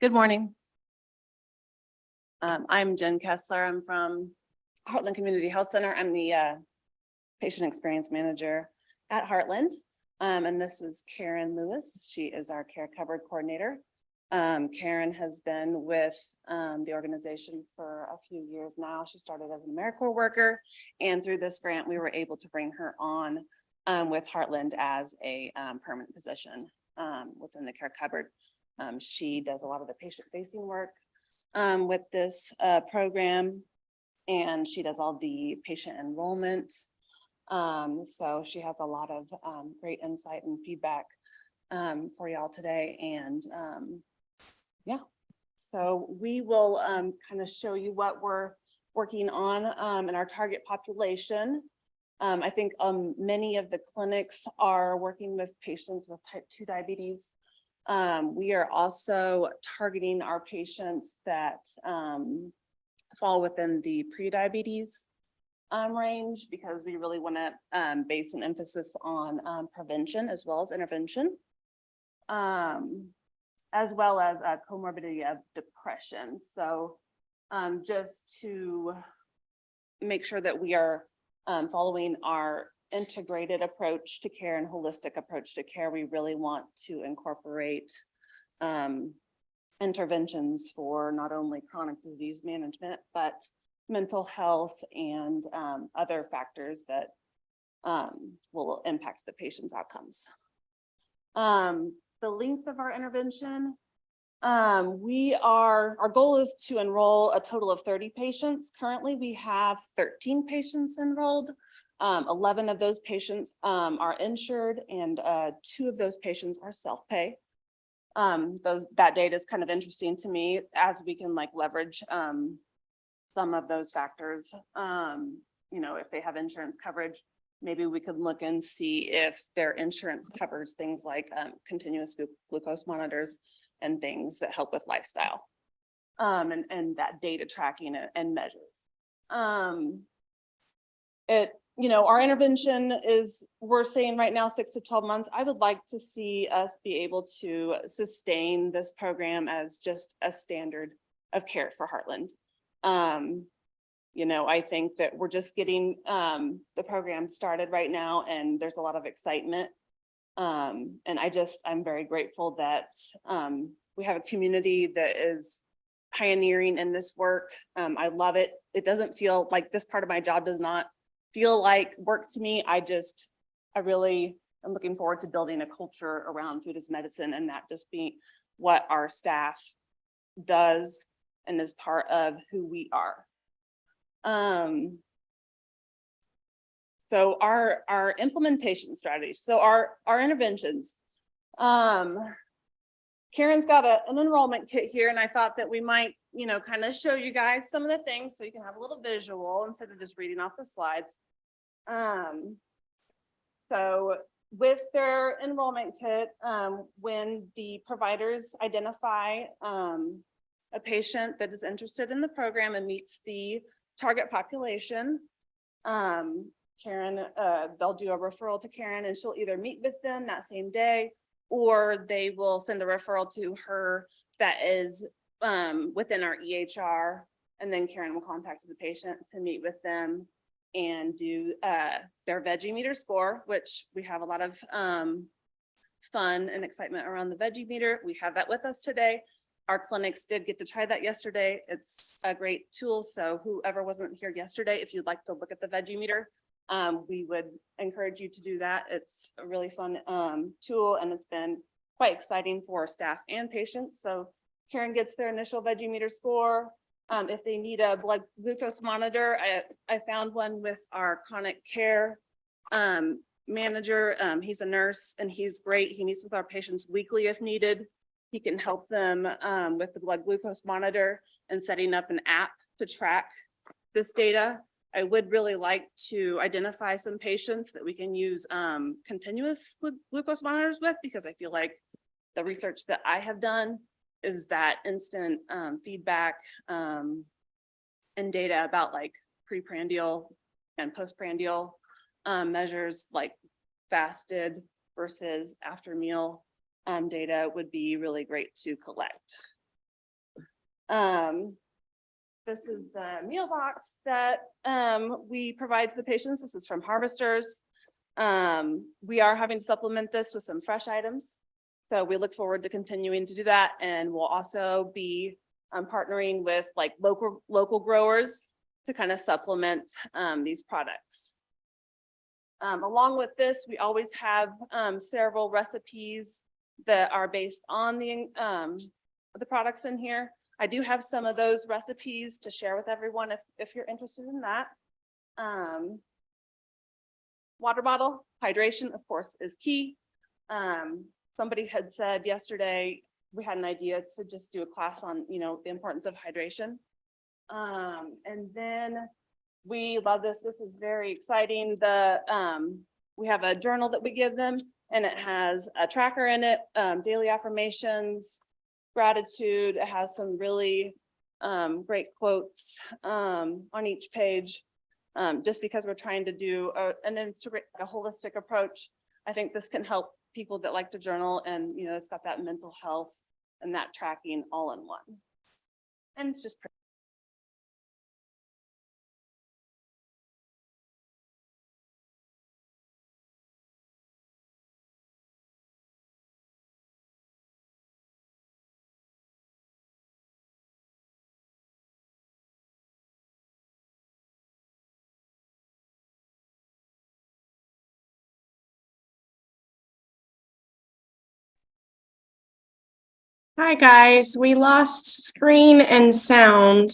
Good morning. I'm Jen Kessler. I'm from Heartland Community Health Center. I'm the patient experience manager at Heartland. And this is Karen Lewis. She is our care covered coordinator. Karen has been with the organization for a few years now. She started as an AmeriCorps worker, and through this grant, we were able to bring her on with Heartland as a permanent position within the care covered. She does a lot of the patient-facing work with this program, and she does all the patient enrollment. So she has a lot of great insight and feedback for y'all today. And yeah, so we will kind of show you what we're working on in our target population. I think many of the clinics are working with patients with type 2 diabetes. We are also targeting our patients that fall within the pre-diabetes range, because we really want to base an emphasis on prevention as well as intervention, as well as a comorbidity of depression. So just to make sure that we are following our integrated approach to care and holistic approach to care, we really want to incorporate interventions for not only chronic disease management, but mental health and other factors that will impact the patient's outcomes. The length of our intervention, our goal is to enroll a total of 30 patients. Currently, we have 13 patients enrolled. 11 of those patients are insured, and 2 of those patients are self-pay. That data is kind of interesting to me, as we can leverage some of those factors. If they have insurance coverage, maybe we could look and see if their insurance covers things like continuous glucose monitors and things that help with lifestyle and that data tracking and measures. Our intervention is, we're saying right now 6 to 12 months. I would like to see us be able to sustain this program as just a standard of care for Heartland. I think that we're just getting the program started right now, and there's a lot of excitement. And I'm very grateful that we have a community that is pioneering in this work. I love it. It doesn't feel like this part of my job does not feel like work to me. I really am looking forward to building a culture around food as medicine, and that just be what our staff does and is part of who we are. So our implementation strategy. So our interventions. Karen's got an enrollment kit here, and I thought that we might, kind of show you guys some of the things so you can have a little visual instead of just reading off the slides. So with their enrollment kit, when the providers identify a patient that is interested in the program and meets the target population, Karen, they'll do a referral to Karen, and she'll either meet with them that same day, or they will send a referral to her that is within our EHR, and then Karen will contact the patient to meet with them and do their veggie meter score, which we have a lot of fun and excitement around the veggie meter. We have that with us today. Our clinics did get to try that yesterday. It's a great tool. So whoever wasn't here yesterday, if you'd like to look at the veggie meter, we would encourage you to do that. It's a really fun tool, and it's been quite exciting for staff and patients. So Karen gets their initial veggie meter score. If they need a blood glucose monitor, I found one with our chronic care manager. He's a nurse, and he's great. He meets with our patients weekly if needed. He can help them with the blood glucose monitor and setting up an app to track this data. I would really like to identify some patients that we can use continuous glucose monitors with, because I feel like the research that I have done is that instant feedback and data about preprandial and postprandial measures, like fasted versus after meal data, would be really great to collect. This is the meal box that we provide to the patients. This is from Harvesters. We are having to supplement this with some fresh items. So we look forward to continuing to do that. And we'll also be partnering with like local growers to kind of supplement these products. Along with this, we always have several recipes that are based on the products in here. I do have some of those recipes to share with everyone if you're interested in that. Water bottle, hydration, of course, is key. Somebody had said yesterday, we had an idea to just do a class on, the importance of hydration. And then we love this. This is very exciting. We have a journal that we give them, and it has a tracker in it, daily affirmations, gratitude. It has some really great quotes on each page. Just because we're trying to do a holistic approach, I think this can help people that like to journal, and it's got that mental health and that tracking all in one. And it's just pretty. Hi guys, we lost screen and sound.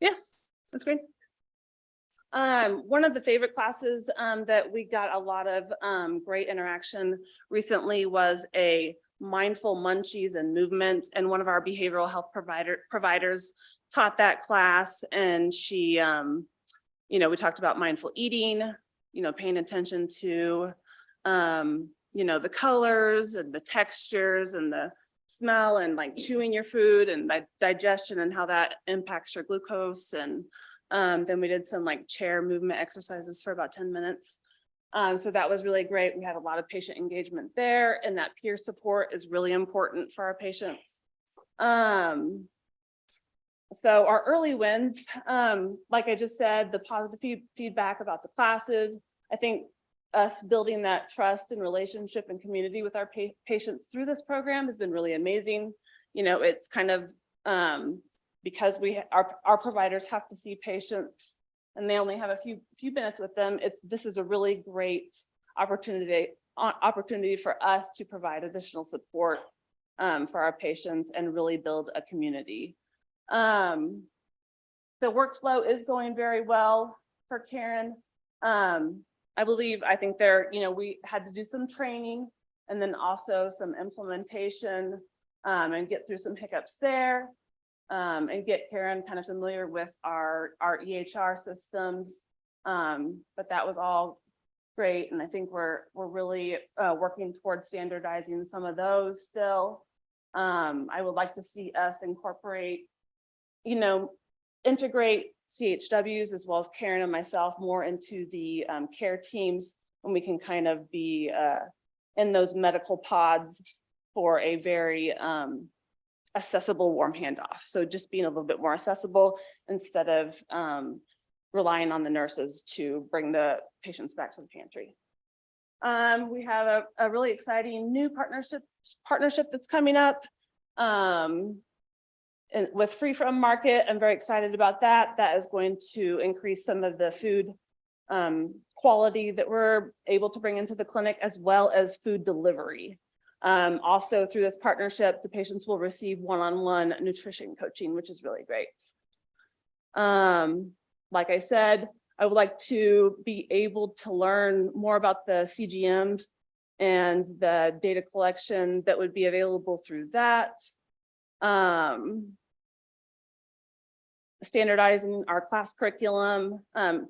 Yes, that's great. One of the favorite classes that we got a lot of great interaction recently was a mindful munchies and movement, and one of our behavioral health providers taught that class, and she we talked about mindful eating, paying attention to the colors and the textures and the smell, and like chewing your food and digestion and how that impacts your glucose. And then we did some like chair movement exercises for about 10 minutes. So that was really great. We had a lot of patient engagement there, and that peer support is really important for our patients. So our early wins, like I just said, the positive feedback about the classes, I think us building that trust and relationship and community with our patients through this program has been really amazing. It's kind of because our providers have to see patients and they only have a few minutes with them. This is a really great opportunity for us to provide additional support for our patients and really build a community. The workflow is going very well for Karen. I think we had to do some training and then also some implementation and get through some hiccups there and get Karen kind of familiar with our EHR systems. But that was all great. And I think we're really working towards standardizing some of those still. I would like to see us incorporate, integrate CHWs as well as Karen and myself more into the care teams, and we can kind of be in those medical pods for a very accessible warm handoff. So just being a little bit more accessible instead of relying on the nurses to bring the patients back to the pantry. We have a really exciting new partnership that's coming up. And with Free From Market, I'm very excited about that. That is going to increase some of the food quality that we're able to bring into the clinic, as well as food delivery. Also through this partnership, the patients will receive one-on-one nutrition coaching, which is really great. Like I said, I would like to be able to learn more about the CGMs and the data collection that would be available through that. Standardizing our class curriculum,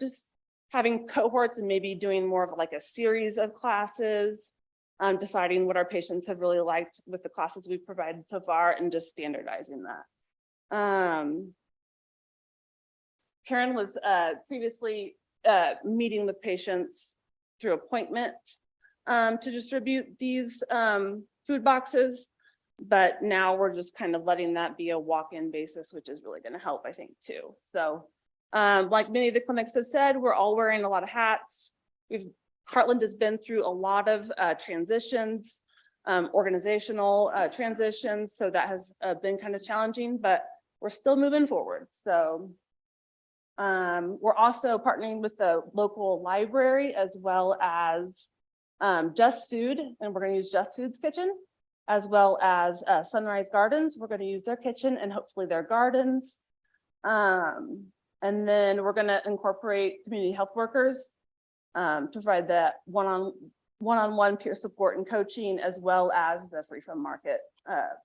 just having cohorts and maybe doing more of like a series of classes, deciding what our patients have really liked with the classes we've provided so far, and just standardizing that. Karen was previously meeting with patients through appointment to distribute these food boxes. But now we're just kind of letting that be a walk-in basis, which is really going to help, I think, too. So like many of the clinics have said, we're all wearing a lot of hats. Heartland has been through a lot of transitions, organizational transitions. So that has been kind of challenging, but we're still moving forward. So we're also partnering with the local library as well as Just Food, and we're going to use Just Food's kitchen, as well as Sunrise Gardens. We're going to use their kitchen and hopefully their gardens. And then we're going to incorporate community health workers to provide that one-on-one peer support and coaching, as well as the free from market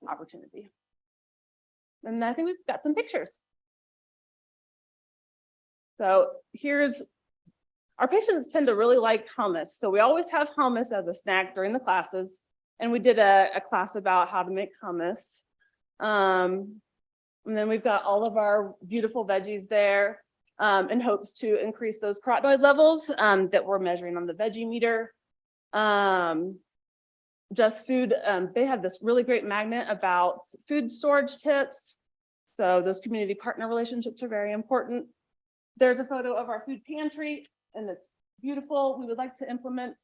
opportunity. And I think we've got some pictures. So here's, our patients tend to really like hummus. So we always have hummus as a snack during the classes. And we did a class about how to make hummus. And then we've got all of our beautiful veggies there in hopes to increase those carotenoid levels that we're measuring on the veggie meter. Just Food, they have this really great magnet about food storage tips. So those community partner relationships are very important. There's a photo of our food pantry and it's beautiful. We would like to implement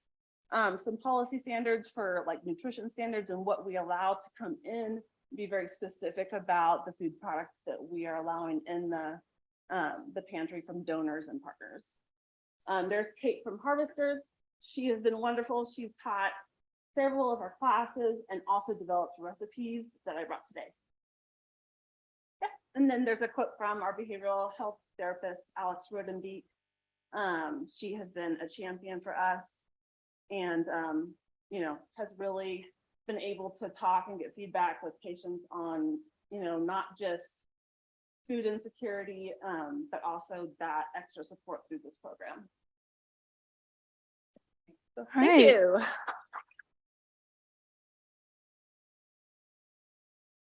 some policy standards for like nutrition standards and what we allow to come in, be very specific about the food products that we are allowing in the pantry from donors and partners. There's Kate from Harvesters. She has been wonderful. She's taught several of our classes and also developed recipes that I brought today. Yeah. And then there's a quote from our behavioral health therapist, Alex Rodenbeek. She has been a champion for us and, you know, has really been able to talk and get feedback with patients on, you know, not just food insecurity, but also that extra support through this program. So thank you.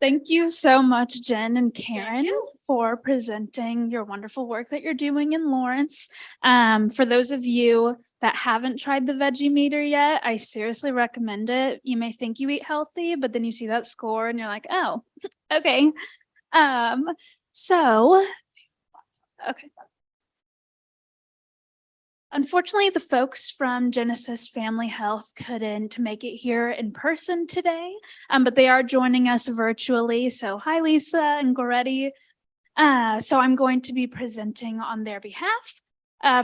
Thank you so much, Jen and Karen, for presenting your wonderful work that you're doing in Lawrence. For those of you that haven't tried the veggie meter yet, I seriously recommend it. You may think you eat healthy, but then you see that score and you're like, oh, okay. Okay. Unfortunately, the folks from Genesis Family Health couldn't make it here in person today, but they are joining us virtually. So hi, Lisa and Goretti. So I'm going to be presenting on their behalf.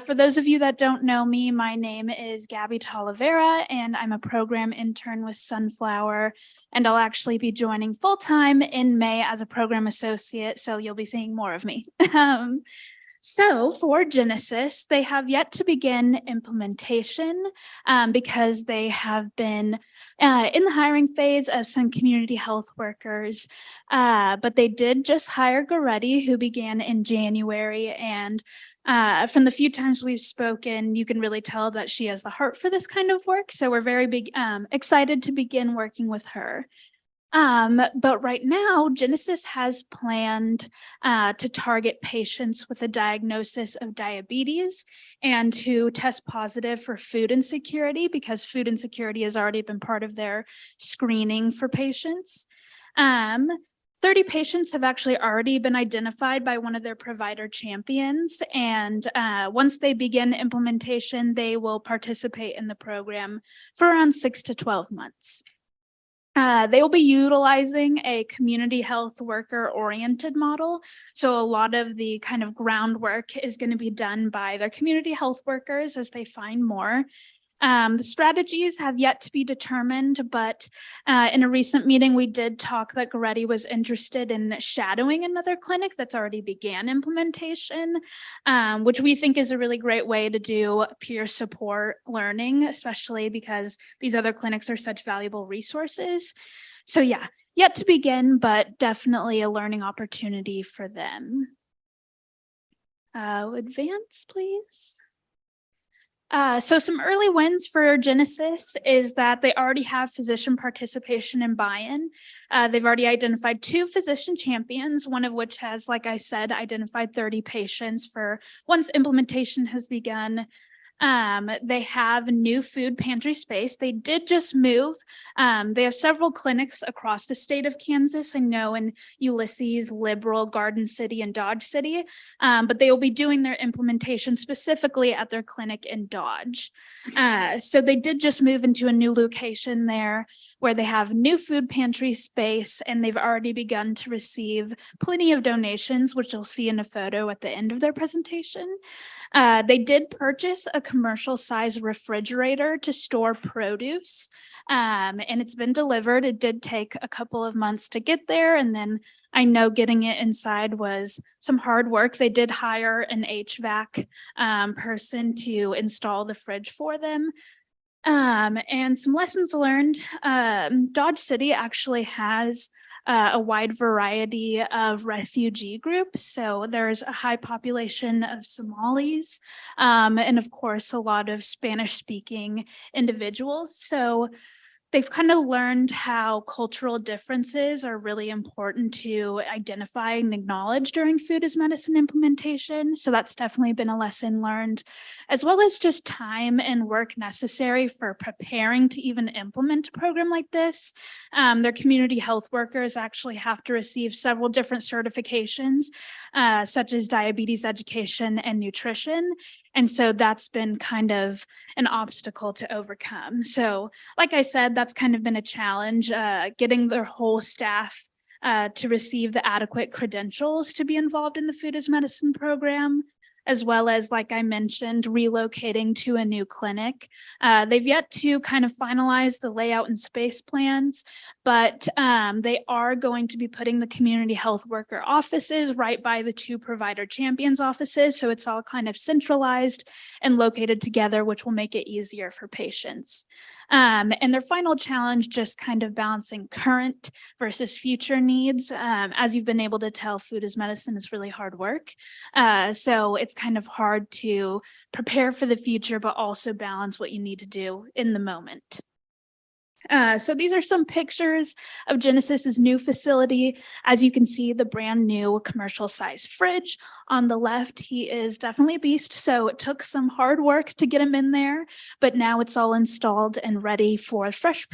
For those of you that don't know me, my name is Gabby Talavera, and I'm a program intern with Sunflower, and I'll actually be joining full-time in May as a program associate, so you'll be seeing more of me. So for Genesis, they have yet to begin implementation because they have been in the hiring phase of some community health workers, but they did just hire Goretti, who began in January. And from the few times we've spoken, you can really tell that she has the heart for this kind of work. So we're very excited to begin working with her. But right now, Genesis has planned to target patients with a diagnosis of diabetes and to test positive for food insecurity, because food insecurity has already been part of their screening for patients. 30 patients have actually already been identified by one of their provider champions. And once they begin implementation, they will participate in the program for around 6 to 12 months. They will be utilizing a community health worker oriented model. So a lot of the kind of groundwork is going to be done by their community health workers as they find more. The strategies have yet to be determined, but in a recent meeting, we did talk that Goretti was interested in shadowing another clinic that's already began implementation, which we think is a really great way to do peer support learning, especially because these other clinics are such valuable resources. So yeah, yet to begin, but definitely a learning opportunity for them. Advance, please. So some early wins for Genesis is that they already have physician participation and buy-in. They've already identified 2 physician champions, one of which has, like I said, identified 30 patients for once implementation has begun. They have new food pantry space. They did just move. They have several clinics across the state of Kansas. I know in Ulysses, Liberal, Garden City, and Dodge City, but they will be doing their implementation specifically at their clinic in Dodge. So they did just move into a new location there where they have new food pantry space, and they've already begun to receive plenty of donations, which you'll see in a photo at the end of their presentation. They did purchase a commercial size refrigerator to store produce, and it's been delivered. It did take a couple of months to get there, and then I know getting it inside was some hard work. They did hire an HVAC person to install the fridge for them. And some lessons learned. Dodge City actually has a wide variety of refugee groups. So there's a high population of Somalis, and of course, a lot of Spanish speaking individuals. So they've kind of learned how cultural differences are really important to identify and acknowledge during food as medicine implementation. So that's definitely been a lesson learned, as well as just time and work necessary for preparing to even implement a program like this. Their community health workers actually have to receive several different certifications, such as diabetes education and nutrition. And so that's been kind of an obstacle to overcome. So like I said, that's kind of been a challenge, getting their whole staff to receive the adequate credentials to be involved in the food as medicine program, as well as, like I mentioned, relocating to a new clinic. They've yet to kind of finalize the layout and space plans, but they are going to be putting the community health worker offices right by the 2 provider champions offices. So it's all kind of centralized and located together, which will make it easier for patients. And their final challenge, just kind of balancing current versus future needs. As you've been able to tell, food as medicine is really hard work. So it's kind of hard to prepare for the future, but also balance what you need to do in the moment. So these are some pictures of Genesis's new facility. As you can see, the brand new commercial size fridge on the left. He is definitely a beast. So it took some hard work to get him in there, but now it's all installed and ready for fresh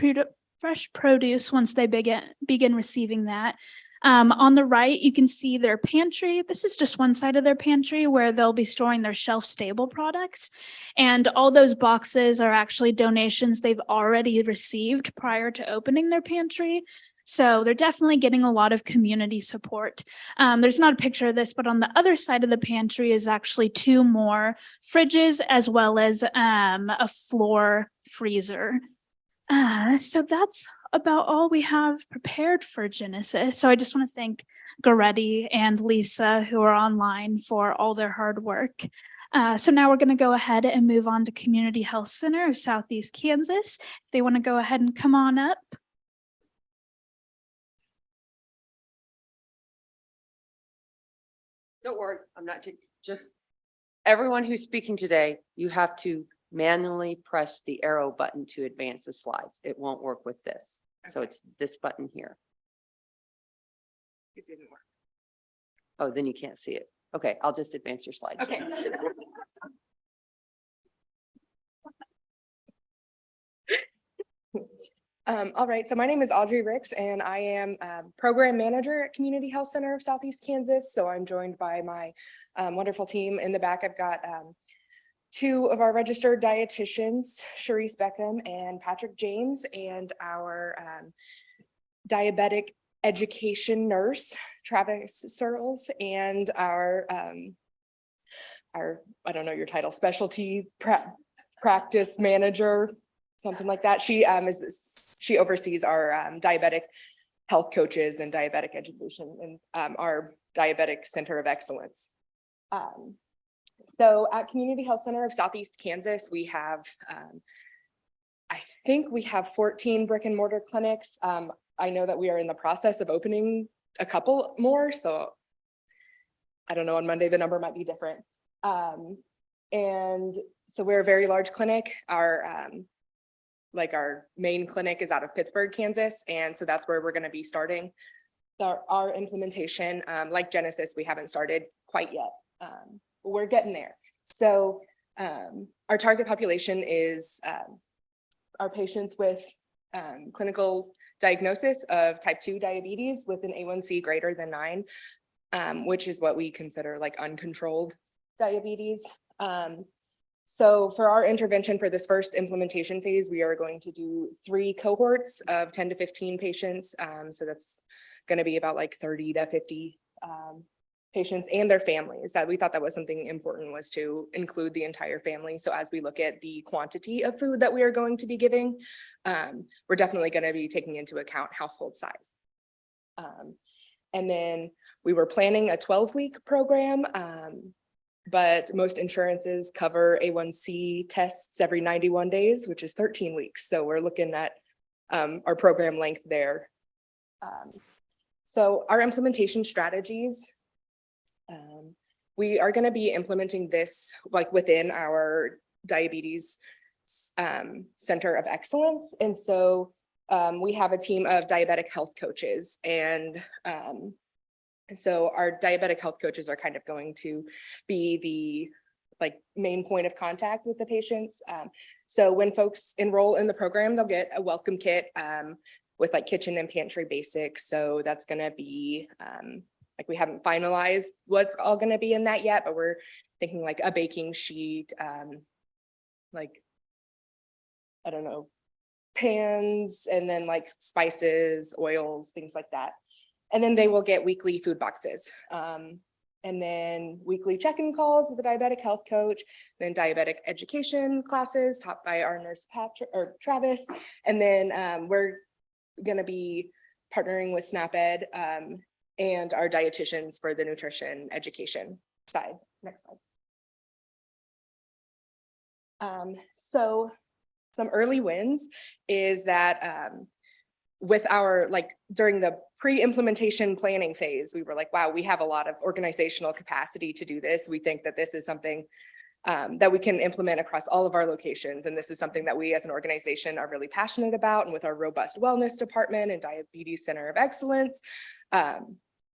produce once they begin receiving that. On the right, you can see their pantry. This is just one side of their pantry where they'll be storing their shelf-stable products. And all those boxes are actually donations they've already received prior to opening their pantry. So they're definitely getting a lot of community support. There's not a picture of this, but on the other side of the pantry is actually 2 more fridges, as well as a floor freezer. So that's about all we have prepared for Genesis. So I just want to thank Goretti and Lisa, who are online, for all their hard work. So now we're going to go ahead and move on to Community Health Center of Southeast Kansas. If they want to go ahead and come on up. Don't worry, I'm not, just everyone who's speaking today, you have to manually press the arrow button to advance the slides. It won't work with this. So it's this button here. It didn't work. Oh, then you can't see it. Okay, I'll just advance your slides. Okay. All right, so my name is Audrey Ricks and I am Program Manager at Community Health Center of Southeast Kansas. So I'm joined by my wonderful team. In the back, I've got 2 of our registered dietitians, Sharice Beckham and Patrick James, and our diabetic education nurse, Travis Searles, and our I don't know your title, specialty practice manager, something like that. She oversees our diabetic health coaches and diabetic education and our diabetic center of excellence. So at Community Health Center of Southeast Kansas, we have, I think we have 14 brick and mortar clinics. I know that we are in the process of opening a couple more, so I don't know, on Monday, the number might be different. And So we're a very large clinic. Our main clinic is out of Pittsburgh, Kansas. And so that's where we're going to be starting our implementation. Like Genesis, we haven't started quite yet. But we're getting there. So our target population is our patients with clinical diagnosis of type 2 diabetes with an A1C greater than 9, which is what we consider like uncontrolled diabetes. So for our intervention for this first implementation phase, we are going to do 3 cohorts of 10 to 15 patients. So that's going to be about like 30 to 50 patients and their families. That we thought that was something important, was to include the entire family. So as we look at the quantity of food that we are going to be giving, we're definitely going to be taking into account household size. And then we were planning a 12-week program, but most insurances cover A1C tests every 91 days, which is 13 weeks. So we're looking at our program length there. So our implementation strategies, we are going to be implementing this like within our diabetes center of excellence. And so we have a team of diabetic health coaches, and so our diabetic health coaches are kind of going to be the main point of contact with the patients. So when folks enroll in the program, they'll get a welcome kit with like kitchen and pantry basics. So that's going to be we haven't finalized what's all going to be in that yet, but we're thinking like a baking sheet, I don't know, pans, and then like spices, oils, things like that. And then they will get weekly food boxes. And then weekly check-in calls with a diabetic health coach, then diabetic education classes taught by our nurse Patrick or Travis. And then we're going to be partnering with SNAP-Ed and our dietitians for the nutrition education side. Next slide. So some early wins is that with our, during the pre-implementation planning phase, we were like, wow, we have a lot of organizational capacity to do this. We think that this is something that we can implement across all of our locations. And this is something that we as an organization are really passionate about. And with our robust wellness department and diabetes center of excellence,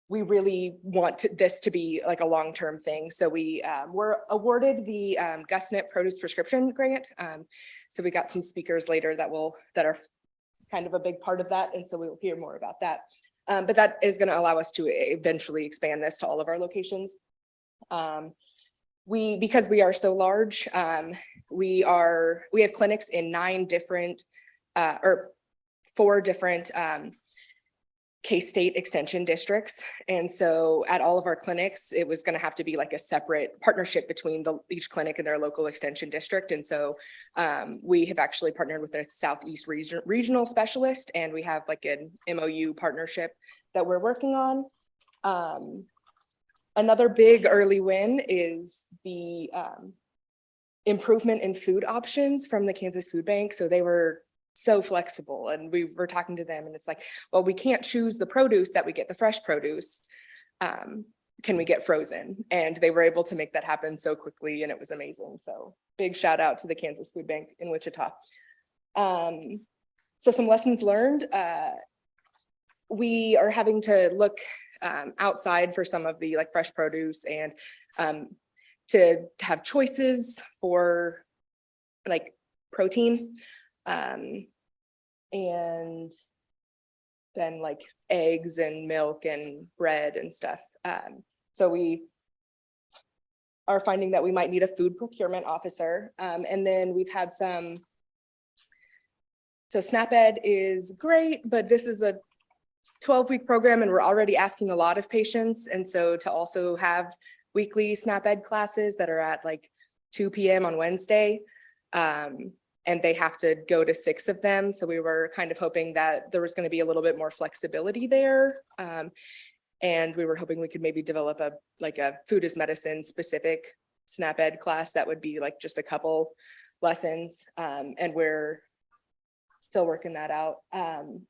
we really want this to be like a long-term thing. So we were awarded the GusNet Produce Prescription Grant. So we got some speakers later that are kind of a big part of that. And so we'll hear more about that. But that is going to allow us to eventually expand this to all of our locations. Because we are so large, we have clinics in 9 different or 4 different K-State extension districts. And so at all of our clinics, it was going to have to be like a separate partnership between each clinic and their local extension district. And so we have actually partnered with the Southeast regional specialist, and we have like an MOU partnership that we're working on. Another big early win is the improvement in food options from the Kansas Food Bank. So they were so flexible, and we were talking to them, and it's like, well, we can't choose the produce that we get, the fresh produce. Can we get frozen? And they were able to make that happen so quickly, and it was amazing. So big shout out to the Kansas Food Bank in Wichita. So some lessons learned. We are having to look outside for some of the fresh produce, and to have choices for protein. And then eggs and milk and bread and stuff. So we are finding that we might need a food procurement officer. And then we've had so SNAP-Ed is great, but this is a 12-week program, and we're already asking a lot of patients. And so to also have weekly SNAP-Ed classes that are at 2 p.m. on Wednesday, and they have to go to 6 of them. So we were kind of hoping that there was going to be a little bit more flexibility there. And we were hoping we could maybe develop a food as medicine specific SNAP-Ed class that would be just a couple lessons. And we're still working that out. And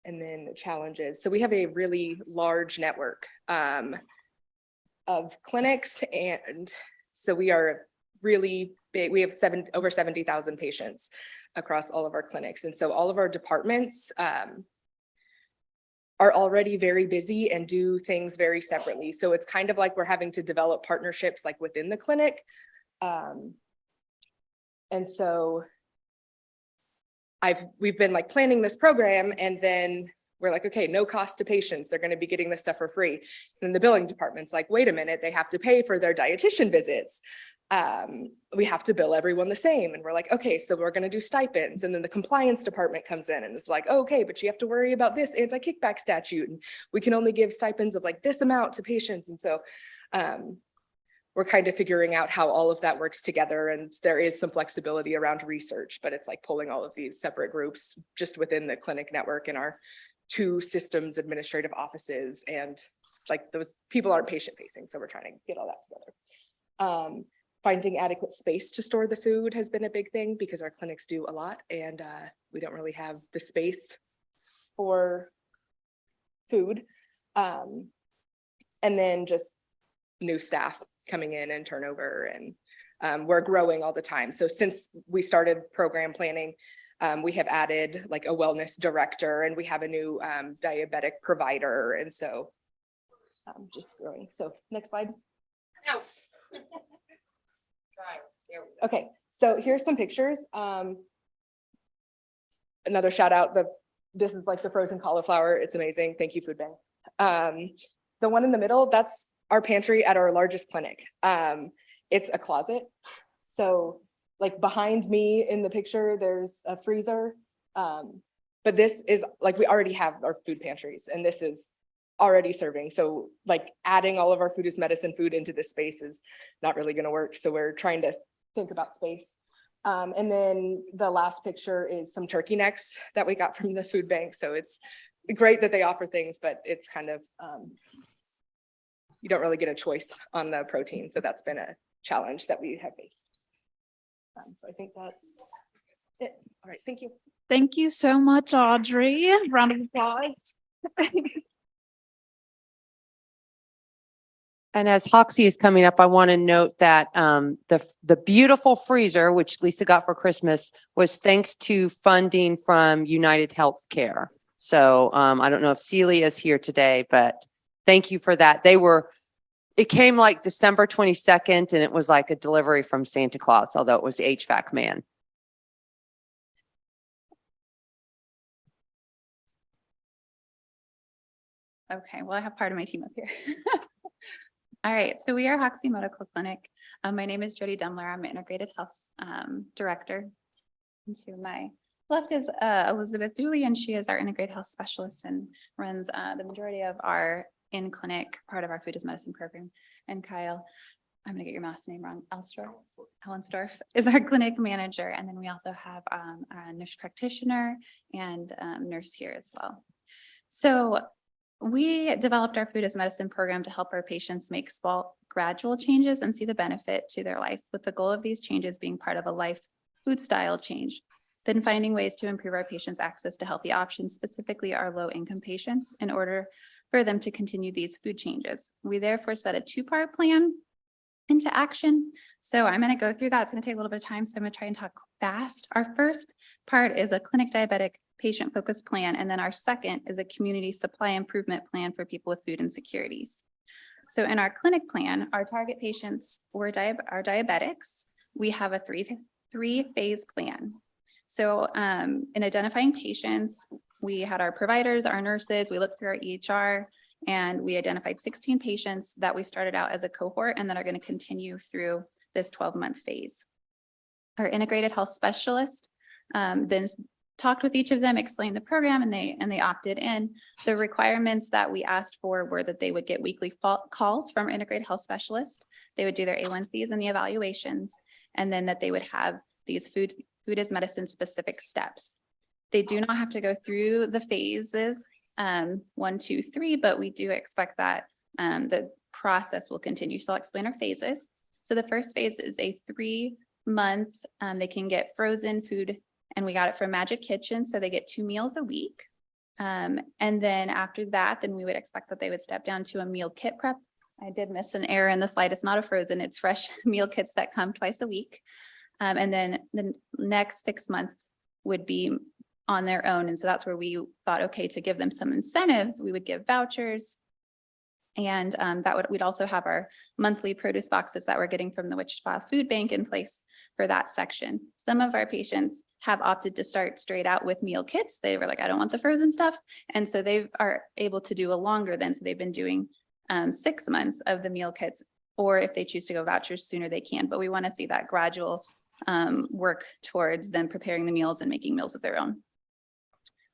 then the challenges. So we have a really large network of clinics. And so we are really big. We have over 70,000 patients across all of our clinics. And so all of our departments are already very busy and do things very separately. So it's kind of like we're having to develop partnerships like within the clinic. And so we've been like planning this program, and then we're like, okay, no cost to patients. They're going to be getting this stuff for free. And then the billing department's like, wait a minute, they have to pay for their dietitian visits. We have to bill everyone the same. And we're like, okay, so we're going to do stipends. And then the compliance department comes in and it's like, oh, okay, but you have to worry about this anti-kickback statute. And we can only give stipends of like this amount to patients. And so we're kind of figuring out how all of that works together. And there is some flexibility around research, but it's like pulling all of these separate groups just within the clinic network in our 2 systems administrative offices. And like those people aren't patient facing. So we're trying to get all that together. Finding adequate space to store the food has been a big thing because our clinics do a lot, and we don't really have the space for food. And then just new staff coming in and turnover, and we're growing all the time. So since we started program planning, we have added like a wellness director, and we have a new diabetic provider. And so just growing. So next slide. No. Okay, so here's some pictures. Another shout out, this is like the frozen cauliflower. It's amazing. Thank you, Food Bank. The one in the middle, that's our pantry at our largest clinic. It's a closet. So like behind me in the picture, there's a freezer. But this is like, we already have our food pantries, and this is already serving. So like adding all of our food as medicine food into this space is not really going to work. So we're trying to think about space. And then the last picture is some turkey necks that we got from the food bank. So it's great that they offer things, but it's kind of, you don't really get a choice on the protein. So that's been a challenge that we have faced. So I think that's it. All right, thank you. Thank you so much, Audrey. Round of applause. And as Hoxie is coming up, I want to note that the beautiful freezer, which Lisa got for Christmas, was thanks to funding from United Healthcare. So I don't know if Celia is here today, but thank you for that. It came like December 22nd, and it was like a delivery from Santa Claus, although it was the HVAC man. Okay, well, I have part of my team up here. All right, so we are Hoxie Medical Clinic. My name is Jody Demler. I'm an integrated health director. And to my left is Elizabeth Dooley, and she is our integrated health specialist and runs the majority of our in-clinic part of our food as medicine program. And Kyle, I'm gonna get your last name wrong, Ellensdorf is our clinic manager. And then we also have a nurse practitioner and nurse here as well. So we developed our food as medicine program to help our patients make small gradual changes and see the benefit to their life, with the goal of these changes being part of a life food style change, then finding ways to improve our patients' access to healthy options, specifically our low income patients, in order for them to continue these food changes. We therefore set a 2-part plan into action. So I'm going to go through that. It's going to take a little bit of time, so I'm going to try and talk fast. Our first part is a clinic diabetic patient focused plan. And then our second is a community supply improvement plan for people with food insecurities. So in our clinic plan, our target patients are diabetics. We have a three-phase plan. So in identifying patients, we had our providers, our nurses, we looked through our EHR, and we identified 16 patients that we started out as a cohort and that are going to continue through this 12-month phase. Our integrated health specialist then talked with each of them, explained the program, and they opted in. The requirements that we asked for were that they would get weekly calls from our integrated health specialist. They would do their A1Cs and the evaluations, and then that they would have these food as medicine specific steps. They do not have to go through the phases 1, 2, 3, but we do expect that the process will continue. So I'll explain our phases. So the first phase is a 3-month, they can get frozen food, and we got it from Magic Kitchen. So they get 2 meals a week. And then after that, then we would expect that they would step down to a meal kit prep I did miss an error in the slide. It's not a frozen, it's fresh meal kits that come twice a week. And then the next 6 months would be on their own. And so that's where we thought, okay, to give them some incentives, we would give vouchers. And we'd also have our monthly produce boxes that we're getting from the Wichita Food Bank in place for that section. Some of our patients have opted to start straight out with meal kits. They were like, I don't want the frozen stuff. And so they are able to do a longer then. So they've been doing 6 months of the meal kits, or if they choose to go vouchers sooner, they can. But we want to see that gradual work towards them preparing the meals and making meals of their own.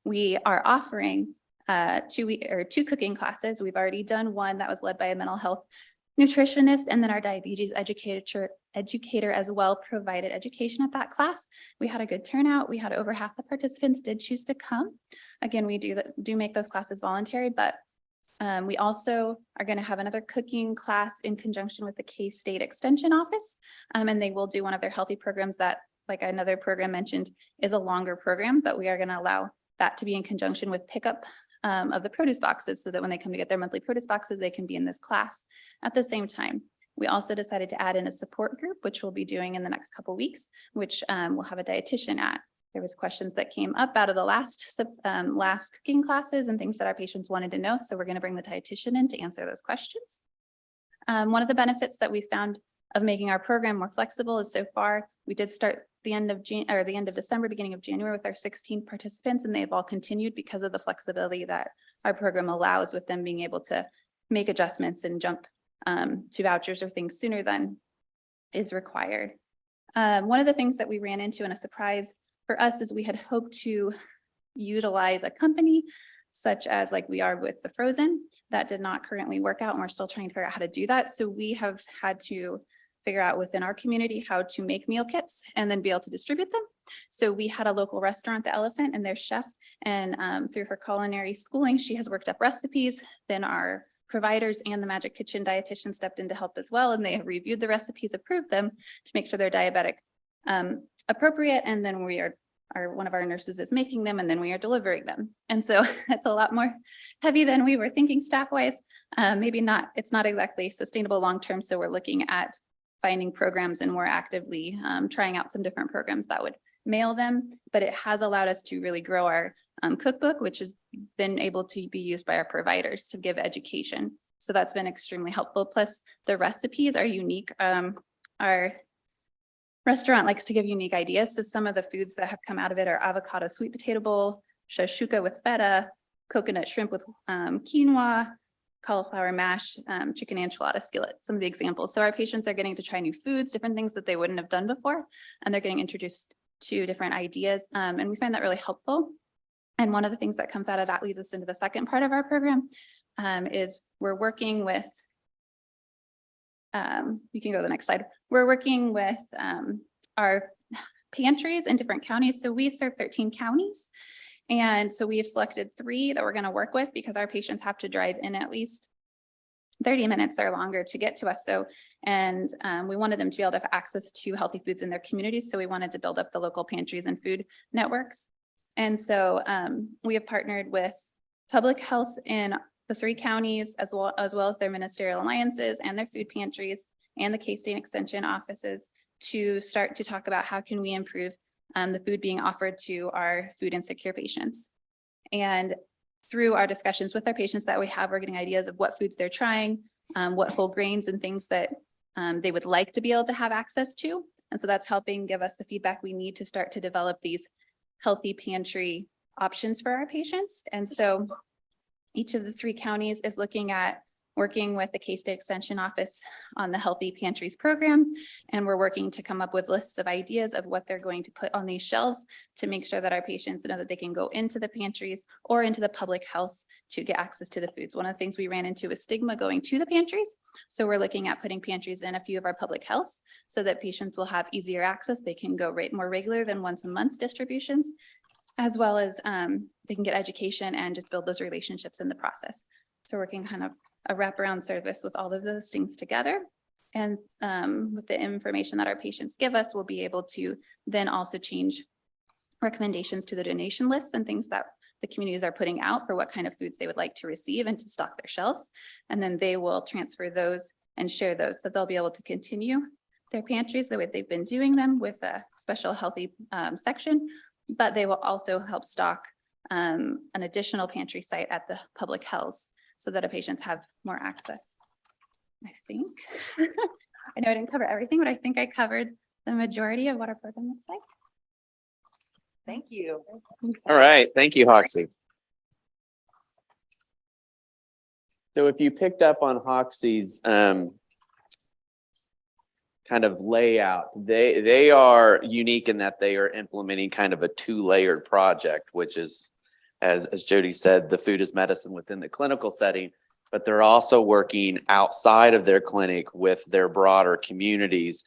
We are offering 2 cooking classes. We've already done one that was led by a mental health nutritionist, and then our diabetes educator as well provided education at that class. We had a good turnout. We had over half the participants did choose to come. Again, we do make those classes voluntary, but we also are going to have another cooking class in conjunction with the K-State Extension Office, and they will do one of their healthy programs that, like another program mentioned, is a longer program, but we are going to allow that to be in conjunction with pickup of the produce boxes, so that when they come to get their monthly produce boxes, they can be in this class at the same time. We also decided to add in a support group, which we'll be doing in the next couple of weeks, which we'll have a dietitian at. There was questions that came up out of the last cooking classes and things that our patients wanted to know. So we're going to bring the dietitian in to answer those questions. One of the benefits that we found of making our program more flexible is so far we did start the end of December, beginning of January with our 16 participants, and they've all continued because of the flexibility that our program allows, with them being able to make adjustments and jump to vouchers or things sooner than is required. One of the things that we ran into, and a surprise for us, is we had hoped to utilize a company such as like we are with the frozen. That did not currently work out, and we're still trying to figure out how to do that. So we have had to figure out within our community how to make meal kits and then be able to distribute them. So we had a local restaurant, The Elephant, and their chef, and through her culinary schooling, she has worked up recipes. Then our providers and the Magic Kitchen dietitian stepped in to help as well, and they have reviewed the recipes, approved them to make sure they're diabetic appropriate, and then we are one of our nurses is making them, and then we are delivering them. And so it's a lot more heavy than we were thinking staff-wise. Maybe not, it's not exactly sustainable long-term, so we're looking at finding programs and more actively trying out some different programs that would mail them, but it has allowed us to really grow our cookbook, which has been able to be used by our providers to give education. So that's been extremely helpful. Plus the recipes are unique. Our restaurant likes to give unique ideas. So some of the foods that have come out of it are avocado sweet potato bowl, shashuka with feta, coconut shrimp with quinoa, cauliflower mash, chicken enchilada skillet, some of the examples. So our patients are getting to try new foods, different things that they wouldn't have done before, and they're getting introduced to different ideas. And we find that really helpful. And one of the things that comes out of that leads us into the second part of our program is we're working with, you can go to the next slide. We're working with our pantries in different counties. So we serve 13 counties. And so we have selected 3 that we're going to work with because our patients have to drive in at least 30 minutes or longer to get to us. So, and we wanted them to be able to have access to healthy foods in their communities. So we wanted to build up the local pantries and food networks. And so we have partnered with public health in the 3 counties, as well as their ministerial alliances and their food pantries and the K-State Extension offices, to start to talk about how can we improve the food being offered to our food insecure patients. And through our discussions with our patients that we have, we're getting ideas of what foods they're trying, what whole grains and things that they would like to be able to have access to. And so that's helping give us the feedback we need to start to develop these healthy pantry options for our patients. And so each of the 3 counties is looking at working with the K-State Extension Office on the Healthy Pantries program. And we're working to come up with lists of ideas of what they're going to put on these shelves to make sure that our patients know that they can go into the pantries or into the public health to get access to the foods. One of the things we ran into is stigma going to the pantries. So we're looking at putting pantries in a few of our public health so that patients will have easier access. They can go more regular than once a month distributions, as well as they can get education and just build those relationships in the process. So working kind of a wraparound service with all of those things together. And with the information that our patients give us, we'll be able to then also change recommendations to the donation lists and things that the communities are putting out for what kind of foods they would like to receive and to stock their shelves. And then they will transfer those and share those. So they'll be able to continue their pantries the way they've been doing them with a special healthy section, but they will also help stock an additional pantry site at the public health so that our patients have more access. I think, I know I didn't cover everything, but I think I covered the majority of what our program looks like. Thank you. All right, thank you, Hoxie. So if you picked up on Hoxie's kind of layout, they are unique in that they are implementing kind of a two-layered project, which is, as Jody said, the food is medicine within the clinical setting, but they're also working outside of their clinic with their broader communities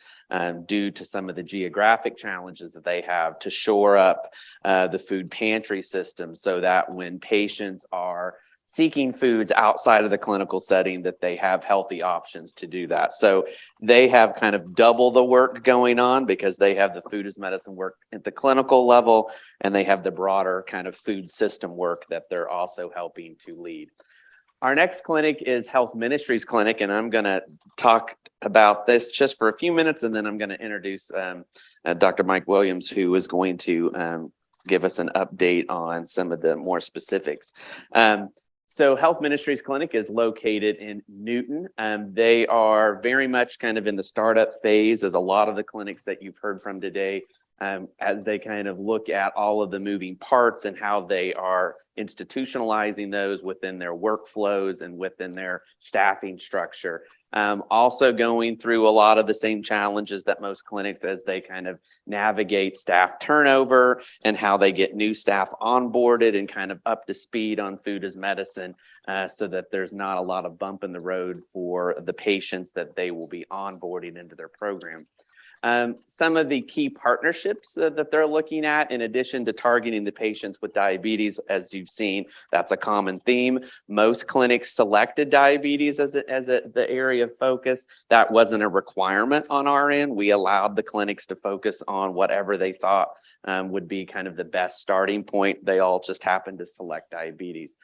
due to some of the geographic challenges that they have to shore up the food pantry system so that when patients are seeking foods outside of the clinical setting, that they have healthy options to do that. So they have kind of double the work going on because they have the food as medicine work at the clinical level, and they have the broader kind of food system work that they're also helping to lead. Our next clinic is Health Ministries Clinic, and I'm going to talk about this just for a few minutes, and then I'm going to introduce Dr. Mike Williams, who is going to give us an update on some of the more specifics. So Health Ministries Clinic is located in Newton. They are very much kind of in the startup phase, as a lot of the clinics that you've heard from today, as they kind of look at all of the moving parts and how they are institutionalizing those within their workflows and within their staffing structure. Also going through a lot of the same challenges that most clinics as they kind of navigate staff turnover and how they get new staff onboarded and kind of up to speed on food as medicine so that there's not a lot of bump in the road for the patients that they will be onboarding into their program. Some of the key partnerships that they're looking at, in addition to targeting the patients with diabetes, as you've seen, that's a common theme. Most clinics selected diabetes as the area of focus. That wasn't a requirement on our end. We allowed the clinics to focus on whatever they thought would be kind of the best starting point. They all just happened to select diabetes.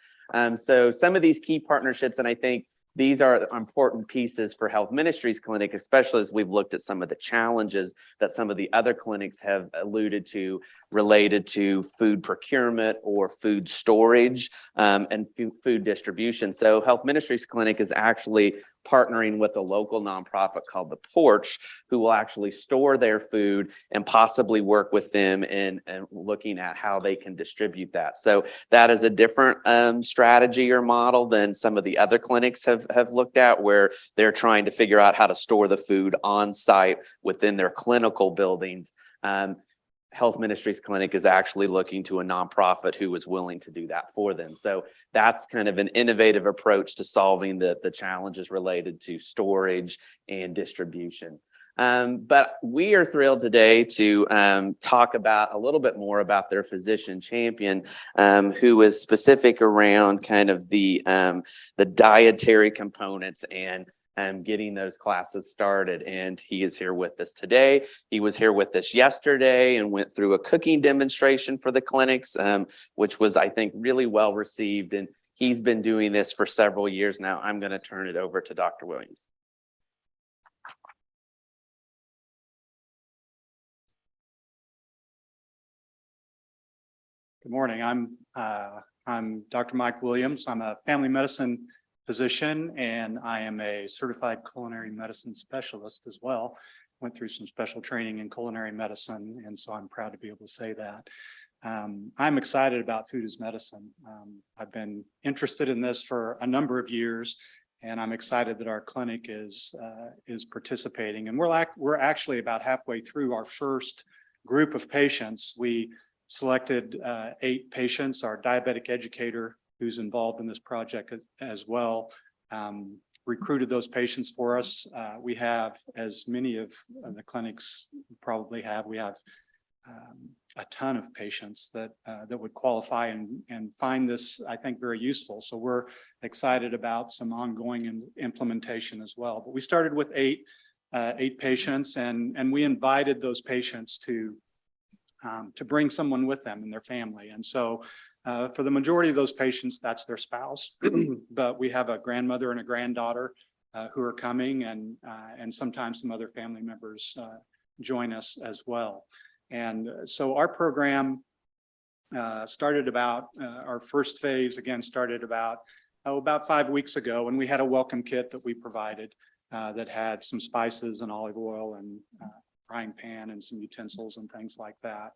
So some of these key partnerships, and I think these are important pieces for Health Ministries Clinic, especially as we've looked at some of the challenges that some of the other clinics have alluded to related to food procurement or food storage and food distribution. So Health Ministries Clinic is actually partnering with a local nonprofit called The Porch, who will actually store their food and possibly work with them in looking at how they can distribute that. So that is a different strategy or model than some of the other clinics have looked at, where they're trying to figure out how to store the food on site within their clinical buildings. Health Ministries Clinic is actually looking to a nonprofit who is willing to do that for them. So that's kind of an innovative approach to solving the challenges related to storage and distribution. But we are thrilled today to talk about a little bit more about their physician champion, who is specific around kind of the dietary components and getting those classes started. And he is here with us today. He was here with us yesterday and went through a cooking demonstration for the clinics, which was, I think, really well received. And he's been doing this for several years now. I'm going to turn it over to Dr. Williams. Good morning. I'm Dr. Mike Williams. I'm a family medicine physician, and I am a certified culinary medicine specialist as well. Went through some special training in culinary medicine, and so I'm proud to be able to say that. I'm excited about food as medicine. I've been interested in this for a number of years, and I'm excited that our clinic is participating. And we're actually about halfway through our first group of patients. We selected 8 patients. Our diabetic educator, who's involved in this project as well, recruited those patients for us. We have, as many of the clinics probably have, we have a ton of patients that would qualify and find this, I think, very useful. So we're excited about some ongoing implementation as well. But we started with 8 patients, and we invited those patients to bring someone with them and their family. And so For the majority of those patients, that's their spouse, but we have a grandmother and a granddaughter who are coming, and sometimes some other family members join us as well. And so our program started about, our first phase again started about 5 weeks ago, and we had a welcome kit that we provided that had some spices and olive oil and frying pan and some utensils and things like that.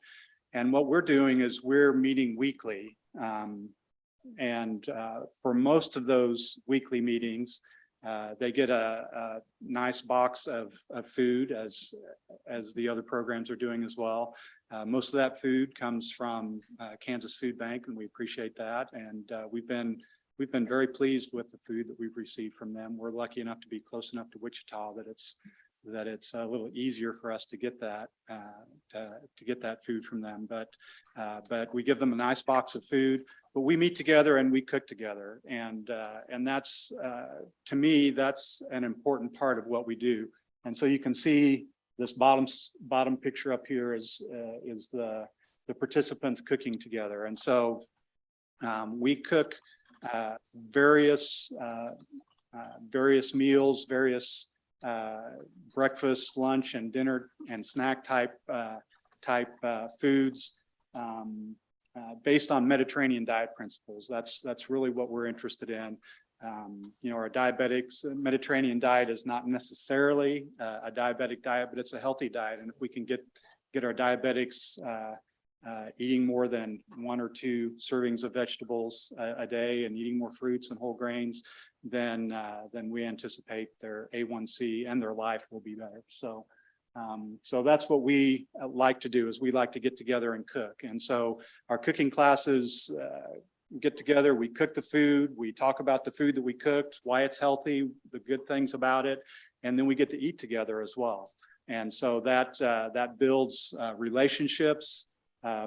And what we're doing is we're meeting weekly. And for most of those weekly meetings, they get a nice box of food, as the other programs are doing as well. Most of that food comes from Kansas Food Bank, and we appreciate that. And we've been very pleased with the food that we've received from them. We're lucky enough to be close enough to Wichita that it's a little easier for us to get that food from them. But we give them a nice box of food. But we meet together and we cook together, and that's to me, that's an important part of what we do. And so you can see this bottom picture up here is the participants cooking together. And so we cook various meals, various breakfast, lunch, and dinner and snack type foods. Based on Mediterranean diet principles. That's really what we're interested in. Our diabetics, Mediterranean diet is not necessarily a diabetic diet, but it's a healthy diet. And if we can get our diabetics eating more than 1 or 2 servings of vegetables a day and eating more fruits and whole grains, then we anticipate their A1C and their life will be better. So that's what we like to do, is we like to get together and cook. And so our cooking classes get together, we cook the food, we talk about the food that we cooked, why it's healthy, the good things about it, and then we get to eat together as well. And so that builds relationships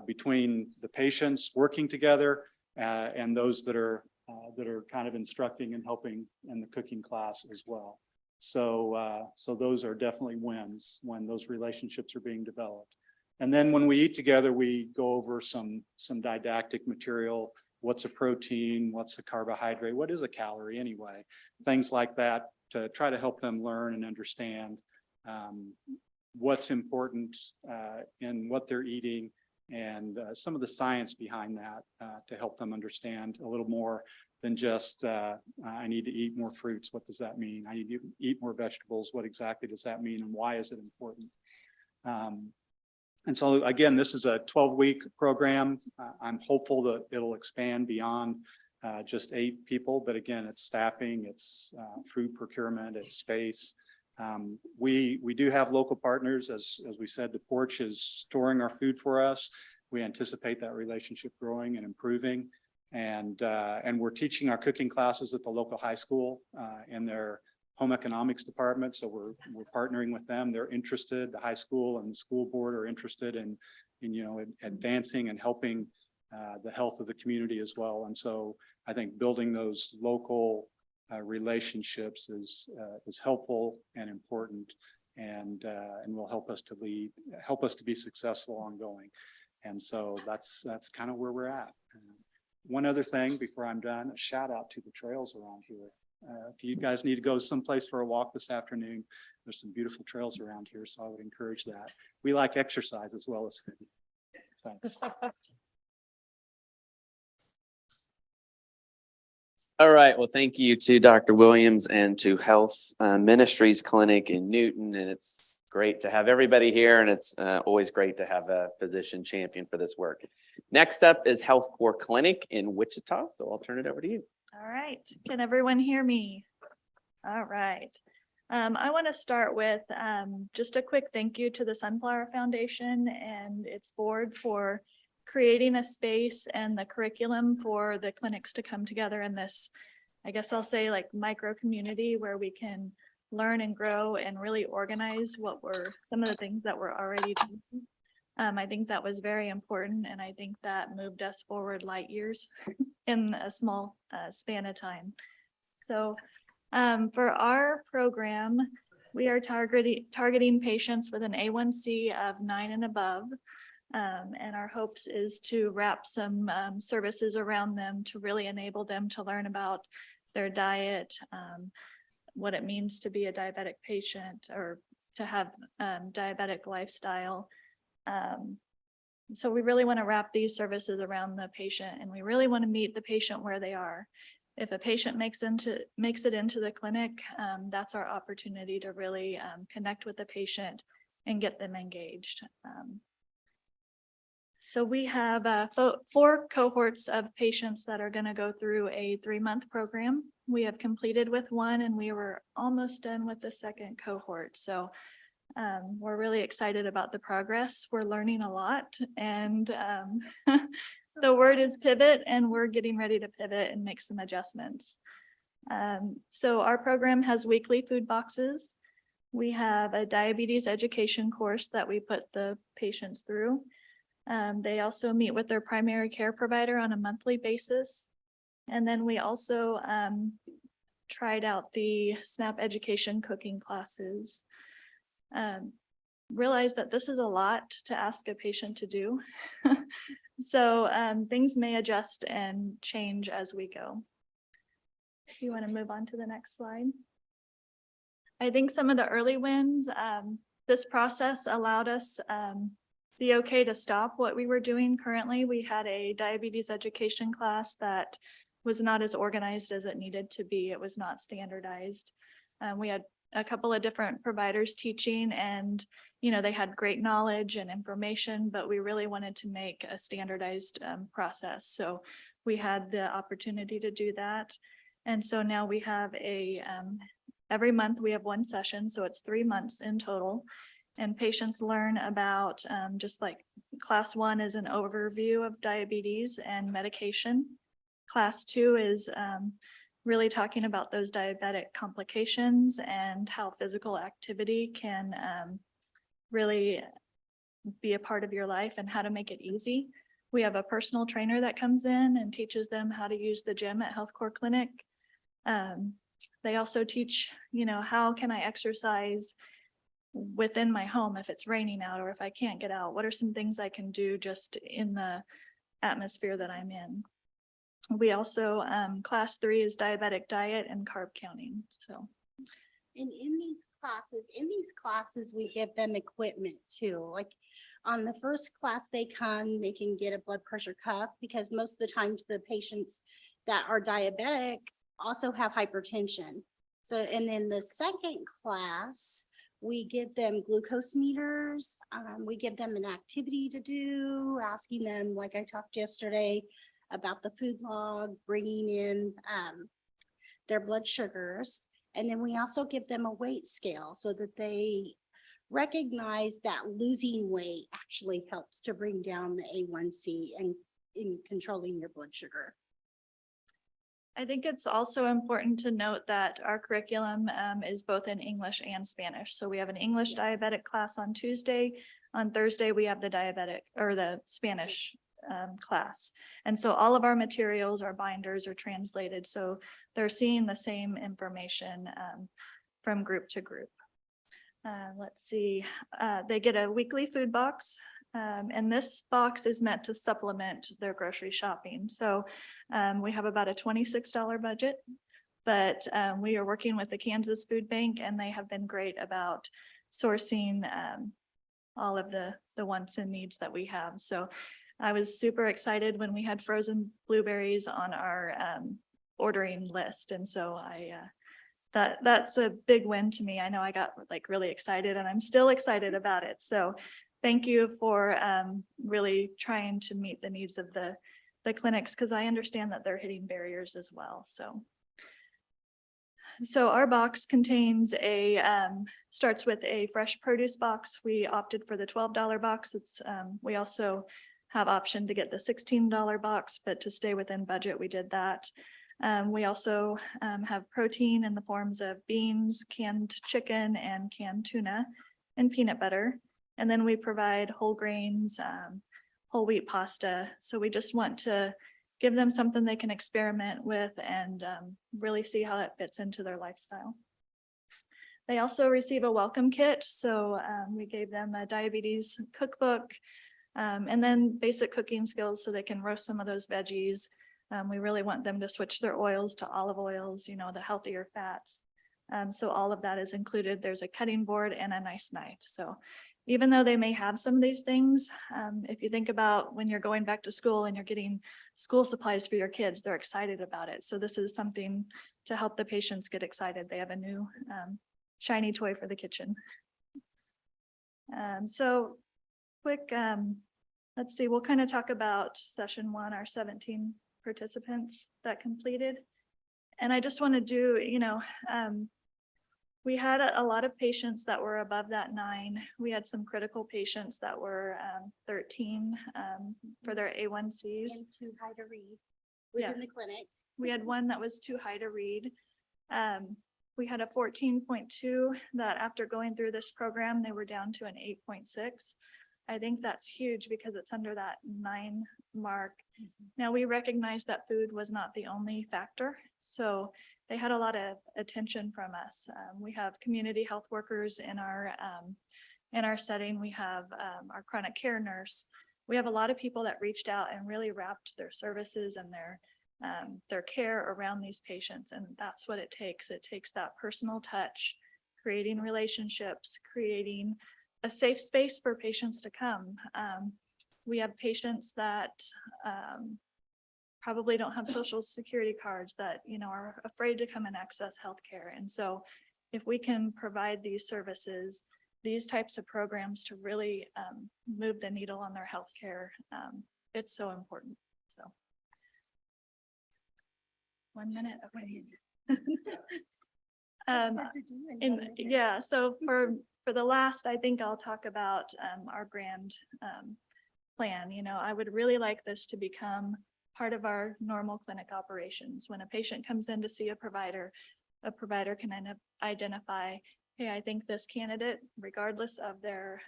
between the patients working together and those that are kind of instructing and helping in the cooking class as well. So those are definitely wins when those relationships are being developed. And then when we eat together, we go over some didactic material. What's a protein? What's a carbohydrate? What is a calorie anyway? Things like that to try to help them learn and understand what's important in what they're eating, and some of the science behind that to help them understand a little more than just I need to eat more fruits. What does that mean? I need to eat more vegetables. What exactly does that mean, and why is it important? And so again, this is a 12-week program. I'm hopeful that it'll expand beyond just 8 people, but again, it's staffing, it's food procurement, it's space. We do have local partners. As we said, the Porch is storing our food for us. We anticipate that relationship growing and improving. And we're teaching our cooking classes at the local high school in their home economics department. So we're partnering with them. They're interested. The high school and the school board are interested in advancing and helping the health of the community as well. And so I think building those local relationships is helpful and important, and will help us to be successful ongoing. And so that's kind of where we're at. One other thing before I'm done, a shout out to the trails around here. If you guys need to go someplace for a walk this afternoon, there's some beautiful trails around here, so I would encourage that. We like exercise as well as food. Thanks. All right. Well, thank you to Dr. Williams and to Health Ministries Clinic in Newton. And it's great to have everybody here. And it's always great to have a physician champion for this work. Next up is HealthCore Clinic in Wichita. So I'll turn it over to you. All right. Can everyone hear me? All right. I want to start with just a quick thank you to the Sunflower Foundation and its board for creating a space and the curriculum for the clinics to come together in this, I guess I'll say, like micro community where we can learn and grow and really organize what were some of the things that we're already doing. I think that was very important, and I think that moved us forward light years in a small span of time. So for our program, we are targeting patients with an A1C of 9 and above. And our hopes is to wrap some services around them to really enable them to learn about their diet, what it means to be a diabetic patient or to have diabetic lifestyle. So we really want to wrap these services around the patient, and we really want to meet the patient where they are. If a patient makes it into the clinic, that's our opportunity to really connect with the patient and get them engaged. So we have 4 cohorts of patients that are going to go through a 3-month program. We have completed with 1 and we were almost done with the second cohort. So we're really excited about the progress. We're learning a lot, and the word is pivot, and we're getting ready to pivot and make some adjustments. So our program has weekly food boxes. We have a diabetes education course that we put the patients through. They also meet with their primary care provider on a monthly basis. And then we also tried out the SNAP education cooking classes. Realize that this is a lot to ask a patient to do. So things may adjust and change as we go. If you want to move on to the next slide. I think some of the early wins, this process allowed us the okay to stop what we were doing currently. We had a diabetes education class that was not as organized as it needed to be. It was not standardized. We had a couple of different providers teaching, and they had great knowledge and information, but we really wanted to make a standardized process. So we had the opportunity to do that. And so now we have every month we have 1 session, so it's 3 months in total. And patients learn about, just like class 1 is an overview of diabetes and medication. Class 2 is really talking about those diabetic complications and how physical activity can really be a part of your life and how to make it easy. We have a personal trainer that comes in and teaches them how to use the gym at HealthCore Clinic. They also teach, how can I exercise within my home if it's raining out or if I can't get out? What are some things I can do just in the atmosphere that I'm in? We also, class 3 is diabetic diet and carb counting. So. And in these classes, we give them equipment too. Like on the first class they come, they can get a blood pressure cuff, because most of the times the patients that are diabetic also have hypertension. So, and then the second class, we give them glucose meters. We give them an activity to do, asking them, like I talked yesterday, about the food log, bringing in their blood sugars. And then we also give them a weight scale so that they recognize that losing weight actually helps to bring down the A1C and in controlling your blood sugar. I think it's also important to note that our curriculum is both in English and Spanish. So we have an English diabetic class on Tuesday. On Thursday, we have the diabetic or the Spanish class. And so all of our materials, our binders are translated. So they're seeing the same information from group to group. Let's see, they get a weekly food box. And this box is meant to supplement their grocery shopping. So we have about a $26 budget, but we are working with the Kansas Food Bank, and they have been great about sourcing all of the wants and needs that we have. So I was super excited when we had frozen blueberries on our ordering list. And so that's a big win to me. I know I got really excited, and I'm still excited about it. So thank you for really trying to meet the needs of the clinics, because I understand that they're hitting barriers as well. So our box contains starts with a fresh produce box. We opted for the $12 box. We also have option to get the $16 box, but to stay within budget, we did that. We also have protein in the forms of beans, canned chicken, and canned tuna, and peanut butter. And then we provide whole grains, whole wheat pasta. So we just want to give them something they can experiment with and really see how that fits into their lifestyle. They also receive a welcome kit. So we gave them a diabetes cookbook, And then basic cooking skills so they can roast some of those veggies. We really want them to switch their oils to olive oils, you know, the healthier fats. So all of that is included. There's a cutting board and a nice knife. So even though they may have some of these things, if you think about when you're going back to school and you're getting school supplies for your kids, they're excited about it. So this is something to help the patients get excited. They have a new shiny toy for the kitchen. So quick, let's see, we'll kind of talk about session 1, our 17 participants that completed. And I just want to do, you know, we had a lot of patients that were above that 9. We had some critical patients that were 13 for their A1Cs. And too high to read Yeah. within the clinic. We had one that was too high to read. We had a 14.2 that after going through this program, they were down to an 8.6. I think that's huge because it's under that 9 mark. Now we recognize that food was not the only factor. So they had a lot of attention from us. We have community health workers in our setting. We have our chronic care nurse. We have a lot of people that reached out and really wrapped their services and their care around these patients. And that's what it takes. It takes that personal touch, creating relationships, creating a safe space for patients to come. We have patients that probably don't have social security cards that, you know, are afraid to come and access healthcare. And so if we can provide these services, these types of programs to really move the needle on their healthcare, it's so important. So 1 minute, okay. Yeah, so for the last, I think I'll talk about our grand plan. You know, I would really like this to become part of our normal clinic operations. When a patient comes in to see a provider can identify, hey, I think this candidate, regardless of their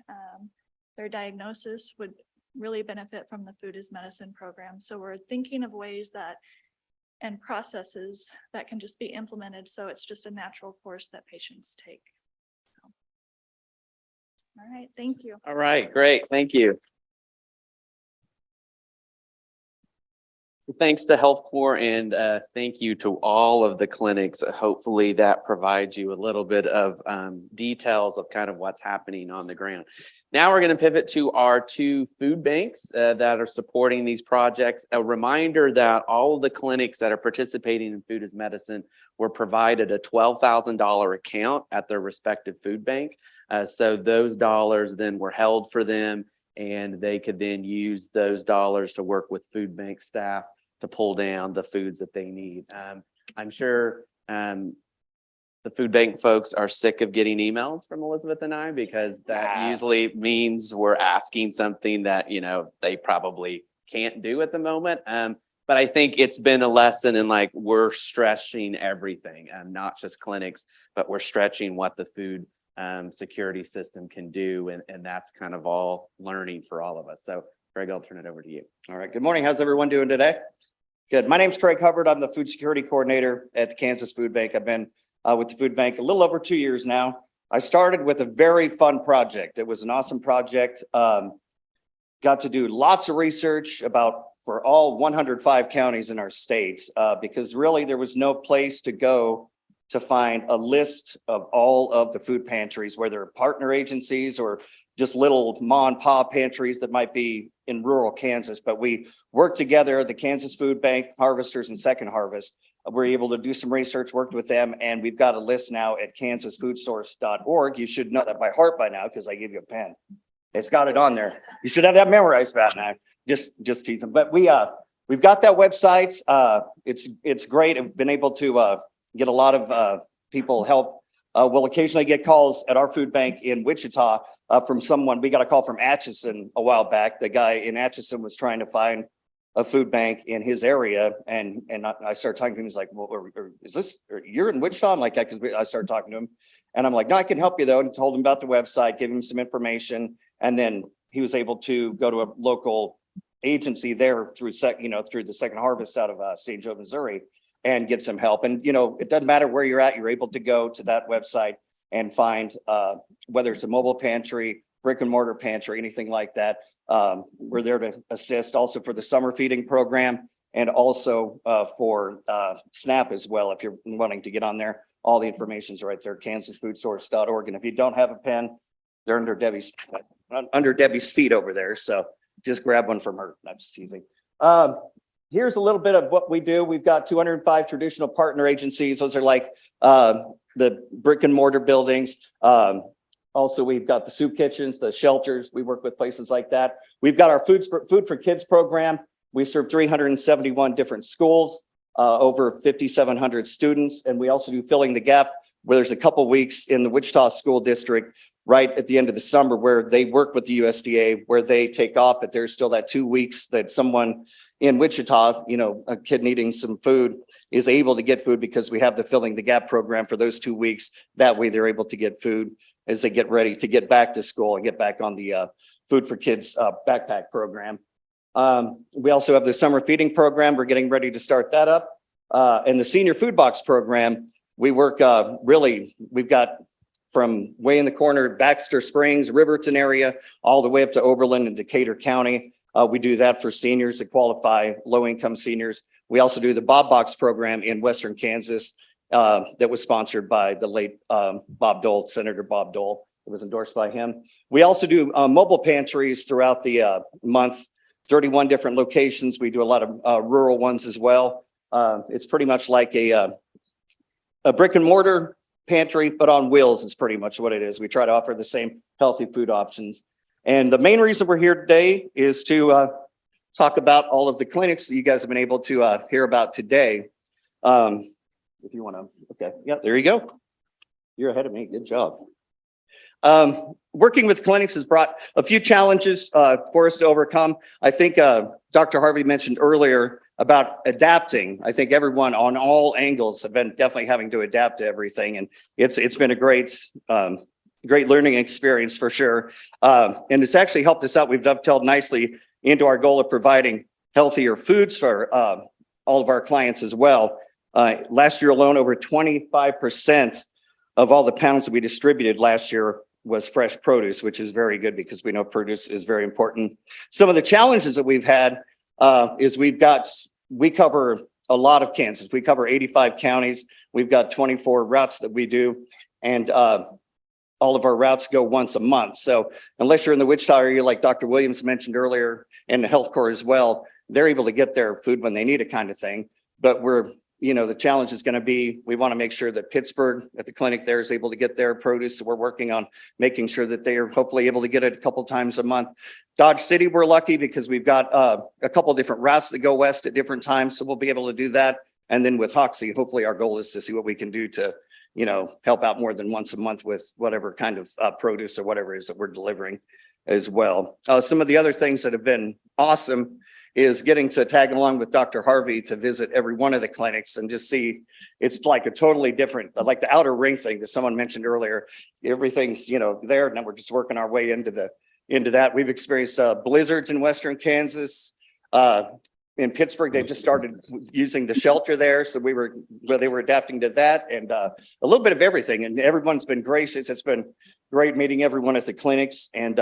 diagnosis, would really benefit from the Food is Medicine program. So we're thinking of ways that and processes that can just be implemented. So it's just a natural course that patients take. So, all right, thank you. All right, great. Thank you. Thanks to HealthCore and thank you to all of the clinics. Hopefully that provides you a little bit of details of kind of what's happening on the ground. Now we're going to pivot to our 2 food banks that are supporting these projects. A reminder that all of the clinics that are participating in Food is Medicine were provided a $12,000 account at their respective food bank. So those dollars then were held for them and they could then use those dollars to work with food bank staff to pull down the foods that they need. I'm sure the food bank folks are sick of getting emails from Elizabeth and I, because that usually means we're asking something that, you know, they probably can't do at the moment. But I think it's been a lesson in like, we're stretching everything and not just clinics, but we're stretching what the food security system can do. And that's kind of all learning for all of us. So Greg, I'll turn it over to you. All right. Good morning. How's everyone doing today? Good. My name's Craig Hubbard. I'm the food security coordinator at the Kansas Food Bank. I've been with the food bank a little over 2 years now. I started with a very fun project. It was an awesome project. Got to do lots of research for all 105 counties in our states, because really there was no place to go to find a list of all of the food pantries, whether partner agencies or just little mom and pop pantries that might be in rural Kansas. But we worked together, the Kansas Food Bank, Harvesters, and Second Harvest. We're able to do some research, worked with them, and we've got a list now at kansasfoodsource.org. You should know that by heart by now, because I gave you a pen. It's got it on there. You should have that memorized by now. Just tease them. But we've got that website. It's great. I've been able to get a lot of people help. We'll occasionally get calls at our food bank in Wichita from someone. We got a call from Atchison a while back. The guy in Atchison was trying to find a food bank in his area, and I started talking to him. He's like, "Well, is this? You're in Wichita?" I'm like, "Because I started talking to him, and I'm like, no, I can help you though." And told him about the website, gave him some information, and then he was able to go to a local agency there through the Second Harvest out of St. Joe, Missouri, and get some help. And it doesn't matter where you're at; you're able to go to that website and find whether it's a mobile pantry, brick and mortar pantry, anything like that. We're there to assist also for the summer feeding program and also for SNAP as well. If you're wanting to get on there, all the information's right there, kansasfoodsource.org. And if you don't have a pen, they're under Debbie's feet over there. So just grab one from her. I'm just teasing. Here's a little bit of what we do. We've got 205 traditional partner agencies. Those are like the brick and mortar buildings. Also, we've got the soup kitchens, the shelters. We work with places like that. We've got our Food for Kids program. We serve 371 different schools, over 5,700 students. And we also do Filling the Gap, where there's a couple weeks in the Wichita School District right at the end of the summer where they work with the USDA, where they take off, but there's still that 2 weeks that someone in Wichita, a kid needing some food is able to get food because we have the Filling the Gap program for those 2 weeks. That way they're able to get food as they get ready to get back to school and get back on the Food for Kids backpack program. We also have the summer feeding program. We're getting ready to start that up. And the senior food box program, we work we've got from way in the corner, Baxter Springs, Riverton area, all the way up to Oberlin and Decatur County. We do that for seniors that qualify, low-income seniors. We also do the Bob Box program in Western Kansas that was sponsored by the late Bob Dole, Senator Bob Dole. It was endorsed by him. We also do mobile pantries throughout the month, 31 different locations. We do a lot of rural ones as well. It's pretty much like a brick and mortar pantry, but on wheels is pretty much what it is. We try to offer the same healthy food options. And the main reason we're here today is to talk about all of the clinics that you guys have been able to hear about today. If you want to, okay, yeah, there you go. You're ahead of me, good job. Working with clinics has brought a few challenges for us to overcome. I think Dr. Harvey mentioned earlier about adapting. I think everyone on all angles have been definitely having to adapt to everything. And it's been a great learning experience for sure. And it's actually helped us out. We've dovetailed nicely into our goal of providing healthier foods for all of our clients as well. Last year alone, over 25% of all the pounds that we distributed last year was fresh produce, which is very good because we know produce is very important. Some of the challenges that we've had is we cover a lot of Kansas. We cover 85 counties. We've got 24 routes that we do. And all of our routes go once a month. So unless you're in the Wichita area, like Dr. Williams mentioned earlier, and the HealthCore as well, they're able to get their food when they need it kind of thing. But the challenge is going to be, we want to make sure that Pittsburgh at the clinic there is able to get their produce. So we're working on making sure that they are hopefully able to get it a couple times a month. Dodge City, we're lucky because we've got a couple of different routes that go west at different times. So we'll be able to do that. And then with Hoxie, hopefully our goal is to see what we can do to, help out more than once a month with whatever kind of produce or whatever it is that we're delivering as well. Some of the other things that have been awesome is getting to tag along with Dr. Harvey to visit every one of the clinics and just see, it's like a totally different, like the outer ring thing that someone mentioned earlier. Everything's, there. Now we're just working our way into that. We've experienced blizzards in Western Kansas. In Pittsburgh, they just started using the shelter there. So they were adapting to that and a little bit of everything. And everyone's been gracious. It's been great meeting everyone at the clinics and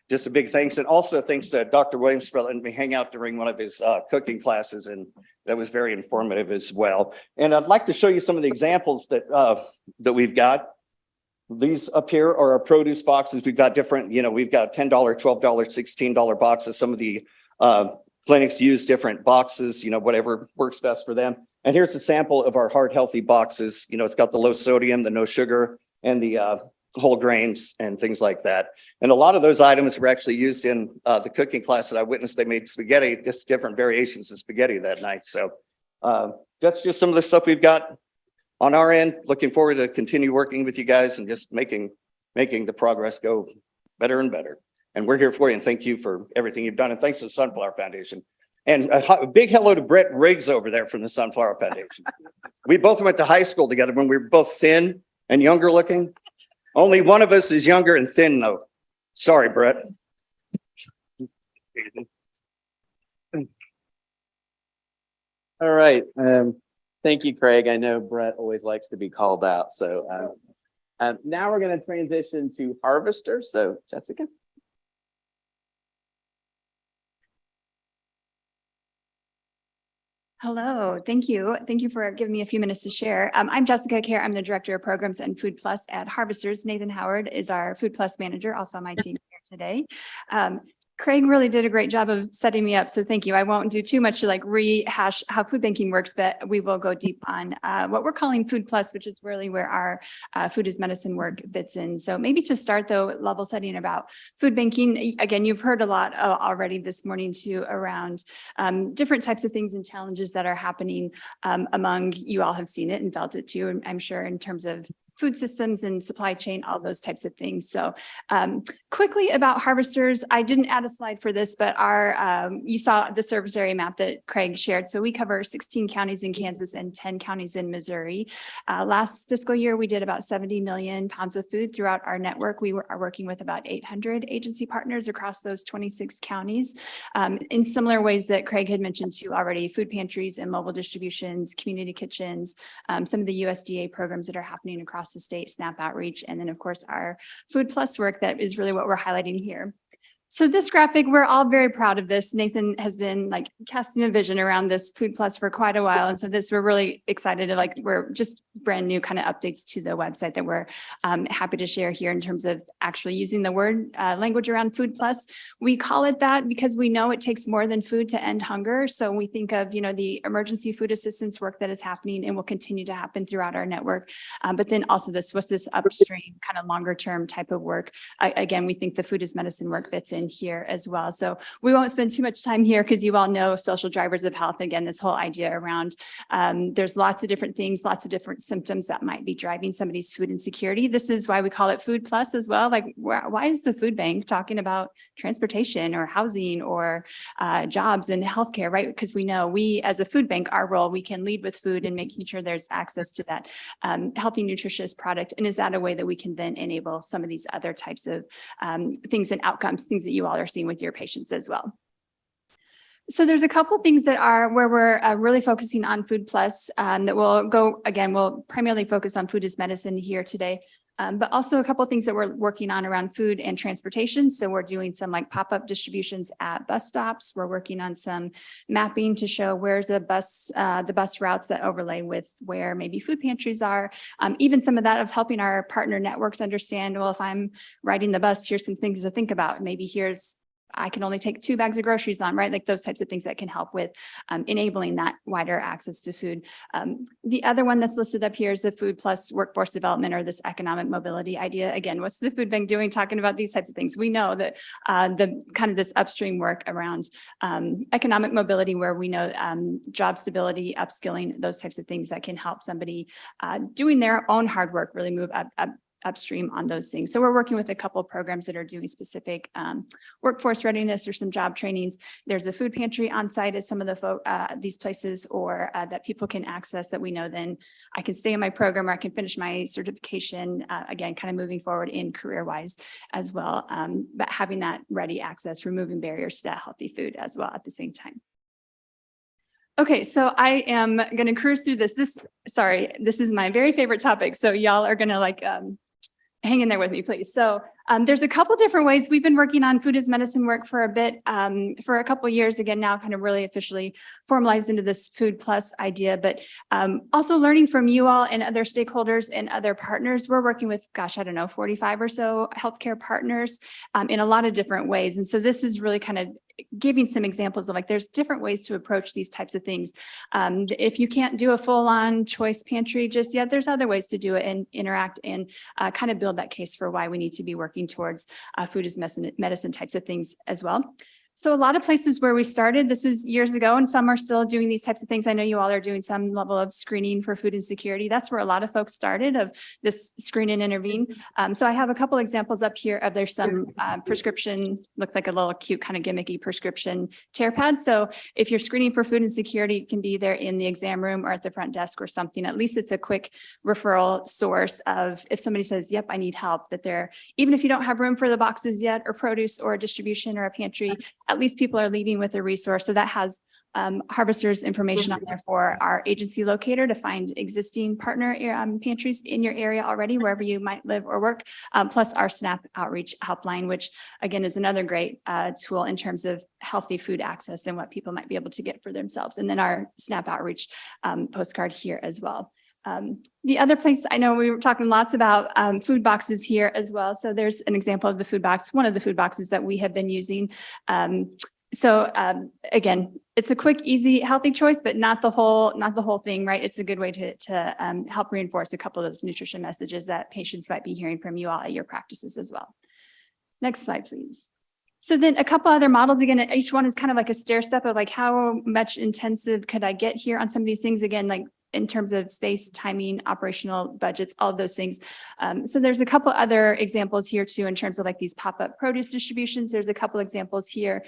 just a big thanks. And also thanks to Dr. Williams for letting me hang out during one of his cooking classes. And that was very informative as well. And I'd like to show you some of the examples that we've got. These up here are our produce boxes. We've got different, we've got $10, $12, $16 boxes. Some of the clinics use different boxes, whatever works best for them. And here's a sample of our heart healthy boxes. It's got the low sodium, the no sugar, and the whole grains and things like that. And a lot of those items were actually used in the cooking class that I witnessed. They made spaghetti, just different variations of spaghetti that night. So that's just some of the stuff we've got on our end. Looking forward to continue working with you guys and just making the progress go better and better. And we're here for you. And thank you for everything you've done. And thanks to the Sunflower Foundation. And a big hello to Brett Riggs over there from the Sunflower Foundation. We both went to high school together when we were both thin and younger looking. Only one of us is younger and thin though. Sorry, Brett. All right. Thank you, Craig. I know Brett always likes to be called out. So Now we're going to transition to harvester. So Jessica. Hello, thank you. Thank you for giving me a few minutes to share. I'm Jessica Kerr. I'm the Director of Programs and Food Plus at Harvesters. Nathan Howard is our Food Plus manager, also on my team here today. Craig really did a great job of setting me up, so thank you. I won't do too much to like rehash how food banking works, but we will go deep on what we're calling Food Plus, which is really where our food is medicine work fits in. So maybe to start though, level setting about food banking. Again, you've heard a lot already this morning too around different types of things and challenges that are happening among, you all have seen it and felt it too, I'm sure, in terms of food systems and supply chain, all those types of things. So quickly about harvesters, I didn't add a slide for this, but you saw the service area map that Craig shared. So we cover 16 counties in Kansas and 10 counties in Missouri. Last fiscal year, we did about 70 million pounds of food throughout our network. We are working with about 800 agency partners across those 26 counties. In similar ways that Craig had mentioned too already, food pantries and mobile distributions, community kitchens, some of the USDA programs that are happening across the state, SNAP outreach, and then of course our Food Plus work that is really what we're highlighting here. So this graphic, we're all very proud of this. Nathan has been like casting a vision around this Food Plus for quite a while. And so this, we're really excited to we're just brand new kind of updates to the website that we're happy to share here in terms of actually using the word language around Food Plus. We call it that because we know it takes more than food to end hunger. So we think of, the emergency food assistance work that is happening and will continue to happen throughout our network. But then also what's this upstream kind of longer term type of work. Again, we think the food is medicine work fits in here as well. So we won't spend too much time here because you all know social drivers of health. Again, this whole idea around there's lots of different things, lots of different symptoms that might be driving somebody's food insecurity. This is why we call it Food Plus as well. Like, why is the food bank talking about transportation or housing or jobs and healthcare, right? Because we know we as a food bank, our role, we can lead with food and making sure there's access to that healthy, nutritious product. And is that a way that we can then enable some of these other types of things and outcomes, things that you all are seeing with your patients as well. So there's a couple things that are where we're really focusing on Food Plus that will go, again, we'll primarily focus on food as medicine here today, but also a couple of things that we're working on around food and transportation. So we're doing some like pop-up distributions at bus stops. We're working on some mapping to show where's the bus routes that overlay with where maybe food pantries are. Even some of that of helping our partner networks understand, well, if I'm riding the bus, here's some things to think about. Maybe I can only take 2 bags of groceries on, right? Like those types of things that can help with enabling that wider access to food. The other one that's listed up here is the Food Plus workforce development or this economic mobility idea. Again, what's the food bank doing talking about these types of things? We know that the kind of this upstream work around economic mobility where we know job stability, upskilling, those types of things that can help somebody doing their own hard work really move upstream on those things. So we're working with a couple of programs that are doing specific workforce readiness or some job trainings. There's a food pantry on site at some of the these places or that people can access that we know then I can stay in my program or I can finish my certification, again, kind of moving forward in career-wise as well. But having that ready access, removing barriers to that healthy food as well at the same time. Okay, so I am going to cruise through this. This is my very favorite topic. So y'all are going to hang in there with me, please. So there's a couple different ways we've been working on food as medicine work for a bit, for a couple of years, again, now kind of really officially formalized into this Food Plus idea, but also learning from you all and other stakeholders and other partners. We're working with, 45 or so healthcare partners in a lot of different ways. And so this is really kind of giving some examples of there's different ways to approach these types of things. If you can't do a full-on choice pantry just yet, there's other ways to do it and interact and kind of build that case for why we need to be working towards food as medicine types of things as well. So a lot of places where we started, this was years ago, and some are still doing these types of things. I know you all are doing some level of screening for food insecurity. That's where a lot of folks started of this screen and intervene. So I have a couple examples up here of there's some prescription, looks like a little cute kind of gimmicky prescription tear pad. So if you're screening for food insecurity, it can be there in the exam room or at the front desk or something. At least it's a quick referral source of if somebody says, yep, I need help, that they're, even if you don't have room for the boxes yet or produce or a distribution or a pantry, at least people are leaving with a resource. So that has Harvesters information on there for our agency locator to find existing partner pantries in your area already, wherever you might live or work, plus our SNAP outreach helpline, which again is another great tool in terms of healthy food access and what people might be able to get for themselves. And then our SNAP outreach postcard here as well. The other place, I know we were talking lots about food boxes here as well. So there's an example of the food box, one of the food boxes that we have been using. Again, it's a quick, easy, healthy choice, but not the whole thing, right? It's a good way to help reinforce a couple of those nutrition messages that patients might be hearing from you all at your practices as well. Next slide, please. So then a couple other models, again, each one is kind of like a stair step of like how much intensive could I get here on some of these things? Again, like in terms of space, timing, operational budgets, all of those things. So there's a couple other examples here too, in terms of like these pop-up produce distributions. There's a couple examples here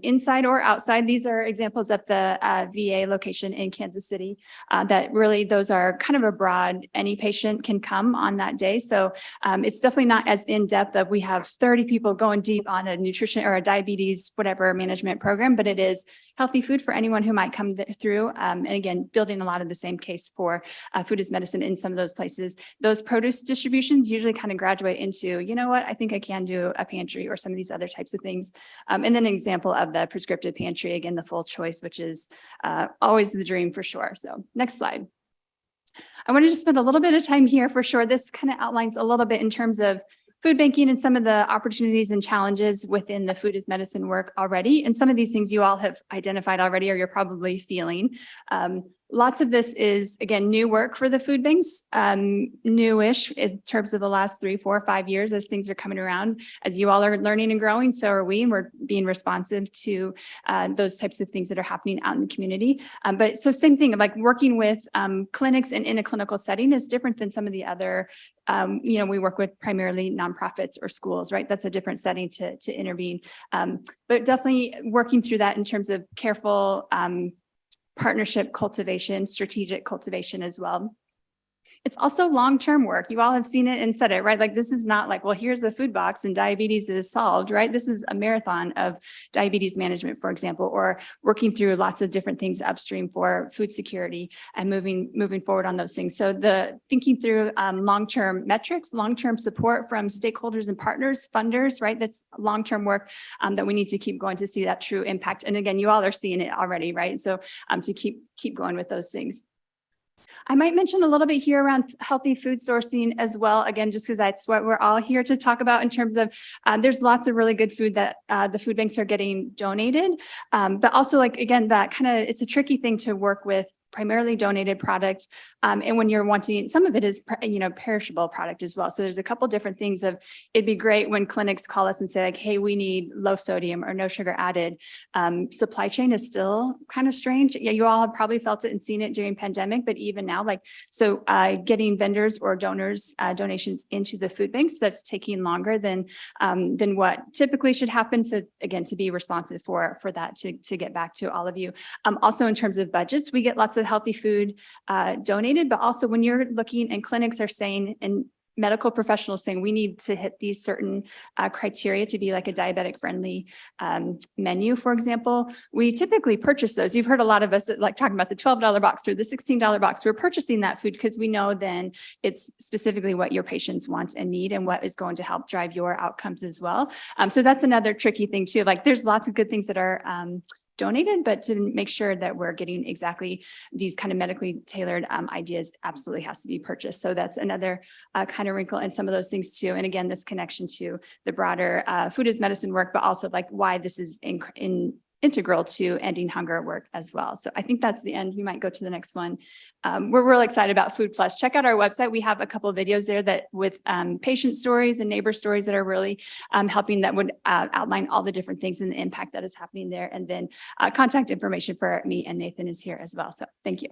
inside or outside. These are examples at the VA location in Kansas City that really, those are kind of a broad, any patient can come on that day. So it's definitely not as in-depth of we have 30 people going deep on a nutrition or a diabetes, whatever management program, but it is healthy food for anyone who might come through. And again, building a lot of the same case for food as medicine in some of those places. Those produce distributions usually kind of graduate into, you know what, I think I can do a pantry or some of these other types of things. And then an example of the prescriptive pantry, again, the full choice, which is always the dream for sure. So next slide. I wanted to spend a little bit of time here for sure. This kind of outlines a little bit in terms of food banking and some of the opportunities and challenges within the food as medicine work already. And some of these things you all have identified already, or you're probably feeling. Lots of this is, again, new work for the food banks, newish in terms of the last 3, 4, 5 years as things are coming around. As you all are learning and growing, so are we, and we're being responsive to those types of things that are happening out in the community. But so same thing, like working with clinics and in a clinical setting is different than some of the other, we work with primarily nonprofits or schools, right? That's a different setting to intervene. But definitely working through that in terms of careful partnership cultivation, strategic cultivation as well. It's also long-term work. You all have seen it and said it, right? Like this is not like, well, here's a food box and diabetes is solved, right? This is a marathon of diabetes management, for example, or working through lots of different things upstream for food security and moving forward on those things. So the thinking through long-term metrics, long-term support from stakeholders and partners, funders, right? That's long-term work that we need to keep going to see that true impact. And again, you all are seeing it already, right? So to keep going with those things. I might mention a little bit here around healthy food sourcing as well. Again, just because that's what we're all here to talk about in terms of there's lots of really good food that the food banks are getting donated. But also like, again, that kind of, it's a tricky thing to work with primarily donated product. And when you're wanting, some of it is, perishable product as well. So there's a couple different things of, it'd be great when clinics call us and say like, hey, we need low sodium or no sugar added. Supply chain is still kind of strange. Yeah, you all have probably felt it and seen it during pandemic, but even now, getting vendors or donors donations into the food banks, that's taking longer than what typically should happen. So again, to be responsive for that to get back to all of you. Also in terms of budgets, we get lots of healthy food donated, but also when you're looking and clinics are saying, and medical professionals saying we need to hit these certain criteria to be like a diabetic friendly menu, for example, we typically purchase those. You've heard a lot of us like talking about the $12 box or the $16 box. We're purchasing that food because we know then it's specifically what your patients want and need and what is going to help drive your outcomes as well. So that's another tricky thing too. Like there's lots of good things that are donated, but to make sure that we're getting exactly these kind of medically tailored ideas absolutely has to be purchased. So that's another kind of wrinkle in some of those things too. And again, this connection to the broader food as medicine work, but also like why this is integral to ending hunger work as well. So I think that's the end. You might go to the next one. We're really excited about Food Plus. Check out our website. We have a couple of videos there that with patient stories and neighbor stories that are really helping, that would outline all the different things and the impact that is happening there. And then contact information for me and Nathan is here as well. So thank you.